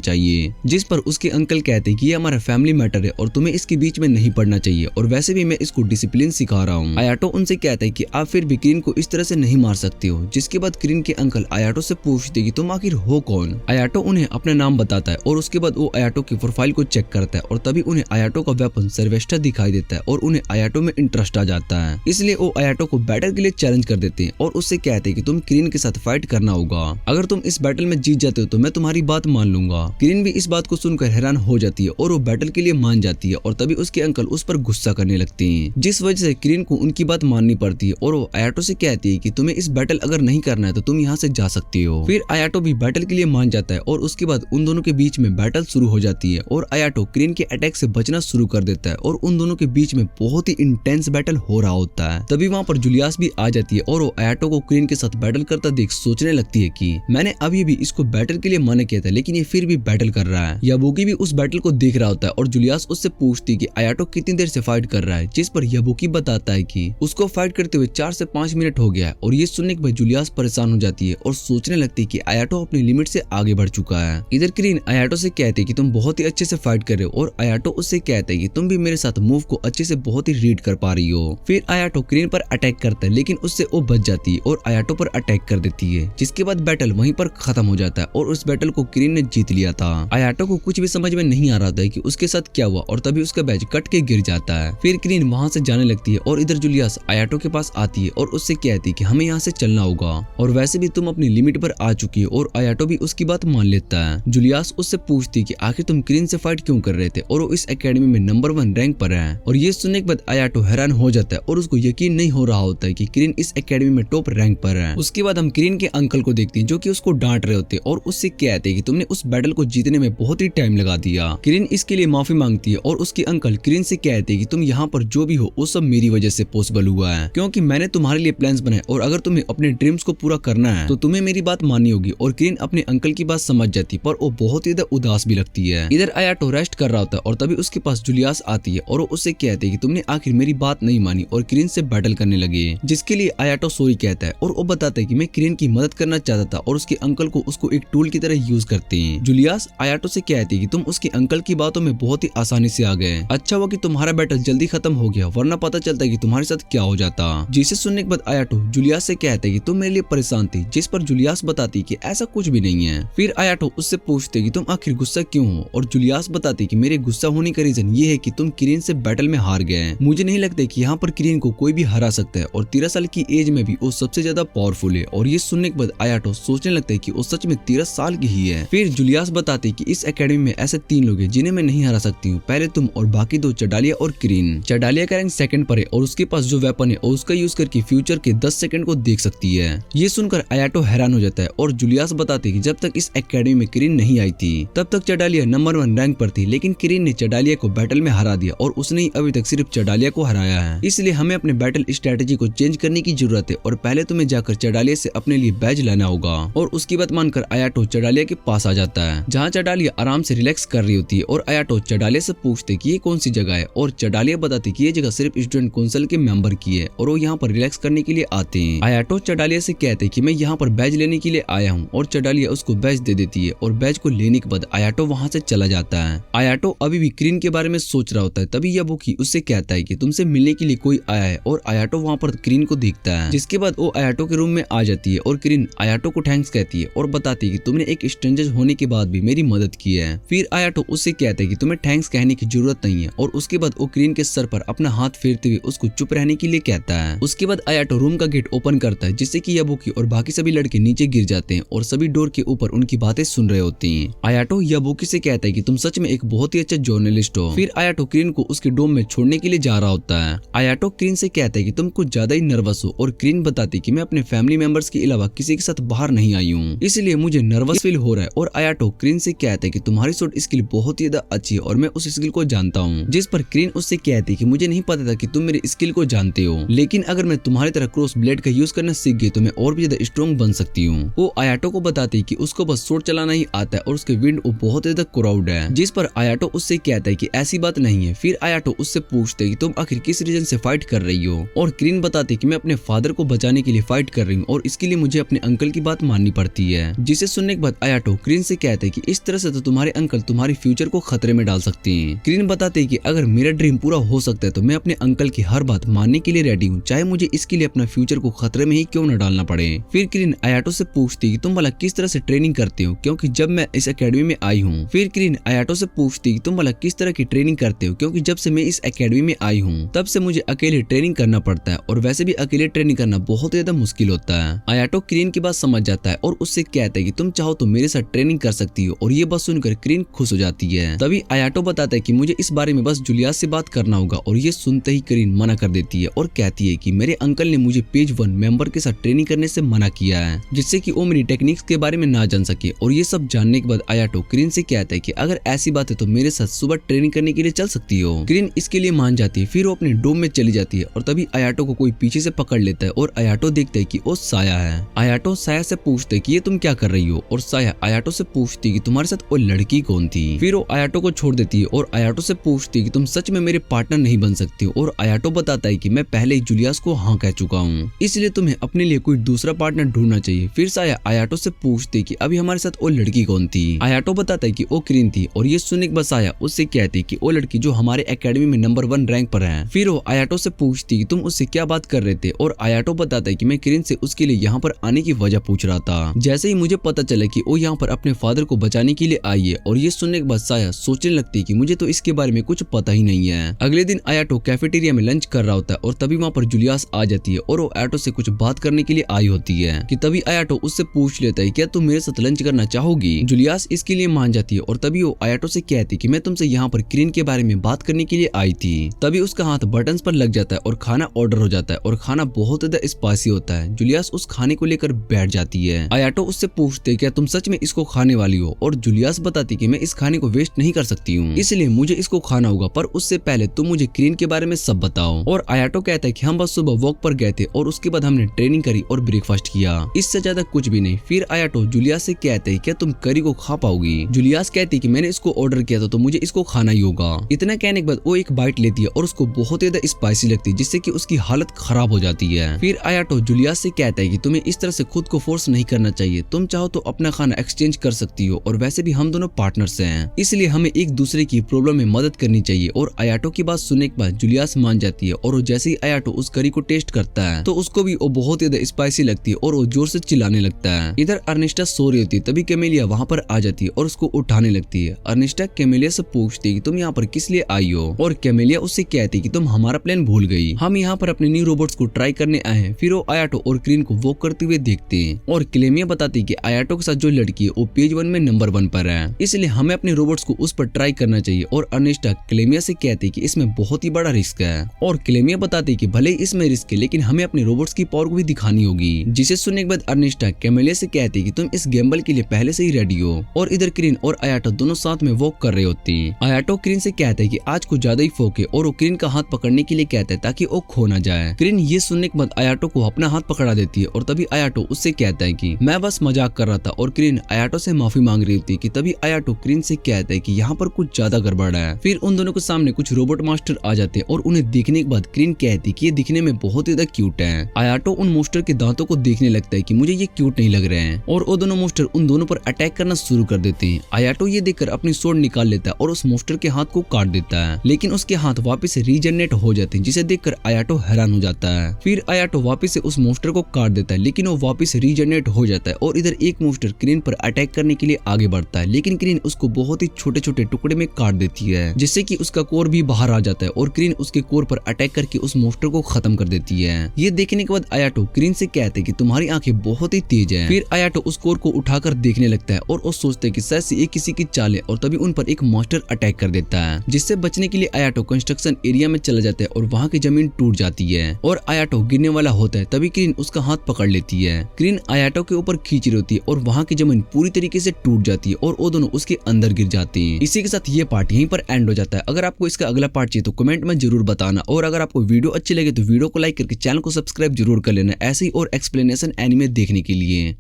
चाहिए। जिस पर उसके अंकल कहते हैं कि ये हमारा फैमिली मैटर है और तुम्हें इसके बीच में नहीं पड़ना चाहिए और वैसे भी मैं इसको डिसिप्लिन सिखा रहा हूँ। आयाटो उनसे कहता है कि आप फिर भी किरीन को इस तरह से नहीं मार सकते हो। जिसके बाद किरीन के अंकल आयाटो से पूछते कि तुम आखिर हो कौन। आयाटो उन्हें अपना नाम बताता है और उसके बाद वो आयाटो की प्रोफाइल को चेक करता है और तभी उन्हें आयाटो का वेपन सर्वेस्टा दिखाई देता है और उन्हें आयाटो में इंटरेस्ट आ जाता है। इसलिए वो आयाटो को बैटल के लिए चैलेंज कर देते हैं और उससे कहते हैं कि तुम किरीन के साथ फाइट करना होगा। अगर तुम इस बैटल में जीत जाते हो तो मैं तुम्हारी बात मान लूंगा। किरीन भी इस बात को सुनकर हैरान हो जाती है और वो बैटल के लिए मान जाती है और तभी उसके अंकल उस पर गुस्सा करने लगते हैं, जिस वजह से किरीन को उनकी बात माननी पड़ती है और वो आयाटो से कहती है कि तुम्हें इस बैटल अगर नहीं करना है तो तुम यहाँ से जा सकती हो। फिर आयाटो भी बैटल के लिए मान जाता है और उसके बाद उन दोनों के बीच में बैटल शुरू हो जाती है और आयाटो किरीन के अटैक से बचना शुरू कर देता है और उन दोनों के बीच में बहुत ही इंटेंस बैटल हो रहा होता है। तभी वहाँ पर जूलियस भी आ जाती है और वो आयाटो को किरीन के साथ बैटल करता देख सोचने लगती है कि मैंने अभी भी इसको बैटल के लिए मना किया था लेकिन ये फिर भी बैटल कर रहा है। याबुकी भी उस बैटल को देख रहा होता है और जूलियस उससे पूछती है कि आयाटो कितनी देर से फाइट कर रहा है, जिस पर याबुकी बताता है कि उसको फाइट करते हुए 4 से 5 मिनट हो गया है। और ये सुनने के बाद जूलियस परेशान हो जाती है और सोचने लगती है कि आयाटो अपनी लिमिट से आगे बढ़ चुका है। इधर किरीन आयाटो से कहती है कि तुम बहुत ही अच्छे से फाइट कर रहे हो और आयाटो उससे कहता है कि तुम भी मेरे साथ मूव को अच्छे से बहुत ही रीड कर पा रही हो। फिर आयाटो किरीन पर अटैक करता है लेकिन उससे वो बच जाती है और आयाटो पर अटैक कर देती है, जिसके बाद बैटल वहीं पर खत्म हो जाता है और उस बैटल को किरीन ने जीत लिया था। आयाटो को कुछ भी समझ में नहीं आ रहा था कि उसके साथ क्या हुआ और तभी उसका बैच कट के गिर जाता है। फिर किरीन वहाँ से जाने लगती है और इधर जूलियस आयाटो के पास आती है और उससे कहती है कि हमें यहाँ से चलना होगा और वैसे भी तुम अपनी लिमिट पर आ चुकी है और आयाटो भी उसकी बात मान लेता है। जूलियस उससे पूछती है कि आखिर तुम किरीन से फाइट क्यों कर रहे थे और वो इस एकेडमी में नंबर 1 रैंक पर है। और ये सुनने के बाद आयाटो हैरान हो जाता है और उसको यकीन नहीं हो रहा होता है कि किरीन इस एकेडमी में टॉप रैंक पर है। उसके बाद हम किरीन के अंकल को देखते हैं जो कि उसको डांट रहे होते और उससे कहते हैं कि तुमने उस बैटल को जीतने में बहुत ही टाइम लगा दिया। किरीन इसके लिए माफी मांगती है और उसके अंकल किरीन से कहते हैं कि तुम यहाँ पर जो भी हो वो सब मेरी वजह से पॉसिबल हुआ है, क्योंकि मैंने तुम्हारे लिए प्लान्स बनाए और अगर तुम्हें अपने ड्रीम्स को पूरा करना है तो तुम्हें मेरी बात माननी होगी। और किरीन अपने अंकल की बात समझ जाती पर वो बहुत ही उदास भी लगती है। इधर आयाटो रेस्ट कर रहा होता है और तभी उसके पास जूलियस आती है और वो उससे कहते हैं कि तुमने आखिर मेरी बात नहीं मानी और किरीन से बैटल करने लगे, जिसके लिए आयाटो सॉरी कहता है और वो बताता है कि मैं किरीन की मदद करना चाहता था और उसके अंकल को उसको एक टूल की तरह यूज करते हैं। जूलियस आयाटो से कहती है कि तुम उसके अंकल की बातों में बहुत ही आसानी से आ गए, अच्छा हुआ कि तुम्हारा बैटल जल्दी खत्म हो गया वरना पता चलता है कि तुम्हारे साथ क्या हो जाता। जिसे सुनने के बाद आयाटो जूलियस से कहते हैं कि तुम मेरे लिए परेशान थी, जिस पर जूलियस बताती कि ऐसा कुछ भी नहीं है। फिर आयाटो उससे पूछते कि तुम आखिर गुस्सा क्यों हो और जूलियस बताती कि मेरे गुस्सा होने का रीजन ये है कि तुम किरीन से बैटल में हार गए। मुझे नहीं लगता कि यहाँ पर किरीन को कोई भी हरा सकता है और 13 साल की एज में भी वो सबसे ज्यादा पावरफुल है। और ये सुनने के बाद आयाटो सोचने लगता है कि वो सच सच में 13 साल की ही है। फिर जूलियस बताती कि इस एकेडमी में ऐसे 3 लोग हैं जिन्हें मैं नहीं हरा सकती हूँ, पहले तुम और बाकी 2 चडालिया और क्रीन। चडालिया का रैंक सेकंड पर है और उसके पास जो वेपन है और उसका यूज करके फ्यूचर के 10 सेकंड को देख सकती है। ये सुनकर आयाटो हैरान हो जाता है और जूलियस बताती कि जब तक इस एकेडमी में क्रीन नहीं आई थी तब तक चडालिया नंबर 1 रैंक पर थी, लेकिन क्रीन ने चडालिया को बैटल में हरा दिया और उसने ही अभी तक सिर्फ चडालिया को हराया है। इसलिए हमें अपने बैटल स्ट्रेटेजी को चेंज करने की जरूरत है और पहले तुम्हें जाकर चडालिया से अपने लिए बैज लाना होगा। और उसकी बात मानकर आयाटो चडालिया के पास आ जाता है जहाँ चडालिया आराम से रिलैक्स कर रही होती है और आयाटो चडालिया से पूछते कि ये कौन सी जगह है और चडालिया बताती कि ये जगह सिर्फ स्टूडेंट काउंसिल के मेंबर की है और वो यहाँ पर रिलैक्स करने के लिए आते हैं। आयाटो चडालिया से कहते कि मैं यहाँ पर बैज लेने के लिए आया हूँ और चडालिया उसको बैज दे देती है और बैज को लेने के बाद आयाटो वहाँ से चला जाता है। आयाटो अभी भी क्रीन के बारे में सोच रहा होता है, तभी याबुकी उससे कहता है कि तुमसे मिलने के लिए कोई आया है और आयाटो वहाँ पर क्रीन को देखता है, जिसके बाद वो आयाटो के रूम में आ जाती है और क्रीन आयाटो को थैंक्स कहती है और बताती है कि तुमने एक स्ट्रेंजर होने के बाद भी मेरी मदद की है। फिर आयाटो उससे कहता है कि तुम्हें थैंक्स कहने की जरूरत नहीं है और उसके बाद वो क्रीन के सर पर अपना हाथ फेरते हुए उसको चुप रहने के लिए कहता है। उसके बाद आयाटो रूम का गेट ओपन करता है जिससे कि याबुकी और बाकी सभी लड़के नीचे गिर जाते हैं और सभी डोर के ऊपर उनकी बातें सुन रहे होती हैं। आयाटो याबुकी से कहता है कि तुम सच में एक बहुत ही अच्छा जर्नलिस्ट हो। फिर आयाटो क्रीन को उसके डोम में छोड़ने के लिए जा रहा होता है। आयाटो क्रीन से कहता है कि तुम कुछ ज्यादा ही नर्वस हो और क्रीन बताती कि मैं अपने फैमिली मेंबर्स के अलावा किसी के साथ बाहर नहीं आई हूँ, इसलिए मुझे नर्वस फील हो रहा है। और आयाटो क्रीन से कहता है कि तुम्हारी शॉट स्किल बहुत ही ज्यादा अच्छी है और मैं उस स्किल को जानता हूँ। जिस पर क्रीन उससे कहती है कि मुझे नहीं पता था कि तुम मेरे स्किल को जानते हो, लेकिन अगर मैं तुम्हारी तरह क्रॉस ब्लेड का यूज करना सीख गई तो मैं और भी ज्यादा स्ट्रॉन्ग बन सकती हूँ। वो आयाटो को बताती कि उसको बस शॉट चलाना ही आता है और उसके विंड वो बहुत ज्यादा क्राउड है। जिस पर आयाटो उससे कहता है कि ऐसी बात नहीं है। फिर आयाटो उससे पूछते है कि तुम आखिर किस रीजन से फाइट कर रही हो और क्रीन बताती कि मैं अपने फादर को बचाने के लिए फाइट कर रही हूँ और इसके लिए मुझे अपने अंकल की बात माननी पड़ती है। जिसे सुनने के बाद आयाटो क्रीन से कहते हैं कि इस तरह से तो तुम्हारे अंकल तुम्हारे फ्यूचर को खतरे में डाल सकते हैं। क्रीन बताते हैं कि अगर मेरा ड्रीम पूरा हो सकता है तो मैं अपने अंकल की हर बात मानने के लिए रेडी हूँ, चाहे मुझे इसके लिए अपना फ्यूचर को खतरे में ही क्यों न डालना पड़े। फिर क्रीन आयाटो से पूछती कि तुम भला किस तरह से ट्रेनिंग करते हो, क्योंकि जब मैं इस एकेडमी में आई हूँ। फिर क्रीन आयाटो से पूछती कि तुम भला किस तरह की ट्रेनिंग करते हो, क्योंकि जब से मैं इस एकेडमी में आई हूँ तब से मुझे अकेले ट्रेनिंग करना पड़ता है और वैसे भी अकेले ट्रेनिंग करना बहुत ज्यादा मुश्किल होता है। आयाटो क्रीन की बात समझ जाता है और उससे कहता है कि तुम चाहो तो मेरे साथ ट्रेनिंग कर सकती हो और ये बात सुनकर क्रीन खुश हो जाती है। तभी आयाटो बताता है कि मुझे इस बारे में बस जूलियस से बात करना होगा और ये सुनते ही क्रीन मना कर देती है और कहती है कि मेरे अंकल ने मुझे पेज 1 मेंबर के साथ ट्रेनिंग करने से मना किया है, जिससे कि वो मेरी टेक्निक्स के बारे में ना जान सके। और ये सब जानने के बाद आयाटो क्रीन से कहता है कि अगर ऐसी बात है तो मेरे साथ सुबह ट्रेनिंग करने के लिए चल सकती हो। क्रीन इसके लिए मान जाती है। फिर वो अपने डोम में चली जाती है और तभी आयाटो को कोई पीछे से पकड़ लेता है और आयाटो देखता है कि वो साया है। आयाटो साया से पूछते कि ये तुम क्या कर रही हो और साया आयाटो से पूछती कि तुम्हारे साथ वो लड़की कौन थी। फिर वो आयाटो को छोड़ देती है और आयाटो से पूछती कि तुम सच में मेरे पार्टनर नहीं बन सकती हो। और आयाटो बताता है कि मैं पहले ही जूलियस को हाँ कह चुका हूँ, इसलिए तुम्हें अपने लिए कोई दूसरा पार्टनर ढूंढना चाहिए। फिर साया आयाटो से पूछती कि अभी हमारे साथ वो लड़की कौन थी। आयाटो बताता है कि वो क्रीन थी और ये सुनने के बाद साया उससे कहती कि वो लड़की जो हमारे एकेडमी में नंबर 1 रैंक पर है। फिर वो आयाटो से पूछती कि तुम उससे क्या बात कर रहे थे और आयाटो बताता है कि मैं क्रीन से उसके लिए यहाँ पर आने की वजह पूछ रहा था। जैसे ही मुझे पता चला कि वो यहाँ पर अपने फादर को बचाने के लिए आई है। और ये सुनने के बाद साया सोचने लगती है कि मुझे तो इसके बारे में कुछ पता ही नहीं है। अगले दिन आयाटो कैफेटेरिया में लंच कर रहा होता है और तभी वहाँ पर जूलियस आ जाती है और वो आयाटो से कुछ बात करने के लिए आई होती है कि तभी आयाटो उससे पूछ लेता है क्या तुम मेरे साथ लंच करना चाहोगी। जूलियस इसके लिए मान जाती है और तभी वो आयाटो से कहती कि मैं तुमसे यहाँ पर क्रीन के बारे में बात करने के लिए आई थी। तभी उसका हाथ बटन्स पर लग जाता है और खाना ऑर्डर हो जाता है और खाना बहुत ज्यादा स्पाइसी होता है। जूलियस उस खाने को लेकर बैठ जाती है। आयाटो उससे पूछते क्या तुम सच में इसको खाने वाली हो और जूलियस बताती कि मैं इस खाने को वेस्ट नहीं कर सकती हूँ, इसलिए मुझे इसको खाना होगा, पर उससे पहले तुम मुझे क्रीन के बारे में सब बताओ। और आयाटो कहता है कि हम बस सुबह वॉक पर गए थे और उसके बाद हमने ट्रेनिंग करी और ब्रेकफास्ट किया, इससे ज्यादा कुछ भी नहीं। फिर आयाटो जूलियस से कहते हैं क्या तुम करी को खा पाओगी। जूलियस कहती कि मैंने इसको ऑर्डर किया था तो मुझे इसको खाना ही होगा। इतना कहने के बाद वो एक बाइट लेती है और उसको बहुत ज्यादा स्पाइसी लगती है, जिससे कि उसकी हालत खराब हो जाती है। फिर आयाटो जूलियस से कहता है कि तुम्हें इस तरह से खुद को फोर्स नहीं करना चाहिए, तुम चाहो तो अपना खाना एक्सचेंज कर सकती हो और वैसे भी हम दोनों पार्टनर्स हैं, इसलिए हमें एक दूसरे की प्रॉब्लम में मदद करनी चाहिए। और आयाटो की बात सुनने के बाद जूलियस मान जाती है और वो जैसे ही आयाटो उस करी को टेस्ट करता है तो उसको भी वो बहुत ज्यादा स्पाइसी लगती है और वो जोर से चिल्लाने लगता है। इधर अर्निस्टा सो रही होती है, तभी कैमेलिया वहाँ पर आ जाती है और उसको उठाने लगती है। अर्निस्टा कैमेलिया से पूछती है कि तुम यहाँ पर किस लिए आई हो और कैमेलिया उससे कहती है कि तुम हमारा प्लान भूल गई, हम यहाँ पर अपने न्यू रोबोट्स को ट्राई करने आए हैं। फिर वो आयाटो और क्रीन को वॉक करते हुए देखते हैं और क्लेमिया बताती कि आयाटो के साथ जो लड़की है वो पेज 1 में नंबर 1 पर है, इसलिए हमें अपने रोबोट्स को उस पर ट्राई करना चाहिए। और अर्नेस्टा क्लेमिया से कहती है कि इसमें बहुत ही बड़ा रिस्क है, और क्लेमिया बताती है कि भले ही इसमें रिस्क है लेकिन हमें अपने रोबोट्स की पावर को भी दिखानी होगी। जिसे सुनने के बाद अर्नेस्टा कैमेलिया से कहती है कि तुम इस गैम्बल के लिए पहले से ही रेडी हो। और इधर क्रीन और आयाटो दोनों साथ में वॉक कर रहे होती हैं। आयाटो क्रीन से कहता है कि आज कुछ ज्यादा ही फोक है, और वो क्रीन का हाथ पकड़ने के लिए कहता है ताकि वो खो ना जाए। क्रीन ये सुनने के बाद आयाटो को अपना हाथ पकड़ा देती है, और तभी आयाटो उससे कहता है कि मैं बस मजाक कर रहा था। और क्रीन आयाटो से माफी मांग रही होती है कि तभी आयाटो क्रीन से कहता है कि यहाँ पर कुछ ज्यादा गड़बड़ है। फिर उन दोनों के सामने कुछ रोबोट मास्टर आ जाते हैं, और उन्हें देखने के बाद क्रीन कहती है कि ये दिखने में बहुत ज्यादा क्यूट है। आयाटो उन मोस्टर के दांतों को देखने लगता है कि मुझे ये क्यूट नहीं लग रहे हैं, और वो दोनों मोस्टर उन दोनों पर अटैक करना शुरू कर देते हैं। आयाटो ये देखकर अपनी स्वॉर्ड निकाल लेता है और उस मोस्टर के हाथ को काट देता है, लेकिन उसके हाथ वापस रीजनरेट हो जाते हैं, जिसे देखकर आयाटो हैरान हो जाता है। फिर आयाटो वापस से उस मोस्टर को काट देता है, लेकिन वो वापस रीजनरेट हो जाता है। और इधर एक मोस्टर क्रीन पर अटैक करने के लिए आगे बढ़ता है, लेकिन क्रीन उसको बहुत ही छोटे छोटे टुकड़े में काट देती है, जिससे कि उसका कोर भी बाहर आ जाता है। और क्रीन उसके कोर पर अटैक करके उस मोस्टर को खत्म कर देती है। ये देखने के बाद आयाटो क्रीन से कहते हैं कि तुम्हारी आंखें बहुत ही तेज हैं। फिर आयाटो उस कोर को उठाकर देखने लगता है, और वो सोचते हैं कि शायद से ये किसी की चाल है, और तभी उन पर एक मॉन्स्टर अटैक कर देता है। जिससे बचने के लिए आयाटो कंस्ट्रक्शन एरिया में चला जाता है, और वहाँ की जमीन टूट जाती है, और आयाटो गिरने वाला होता है। तभी क्रीन उसका हाथ पकड़ लेती है। क्रीन आयाटो के ऊपर खींच रही होती है, और वहाँ की जमीन पूरी तरीके से टूट जाती है, और वो दोनों उसके अंदर गिर जाते हैं। इसी के साथ ये पार्ट यहीं पर एंड हो जाता है। अगर आपको इसका अगला पार्ट चाहिए तो कमेंट में जरूर बताना, और अगर आपको वीडियो अच्छी लगे तो वीडियो को लाइक करके चैनल को सब्सक्राइब जरूर कर लेना, ऐसे ही और एक्सप्लेनेशन एनीमे देखने के लिए।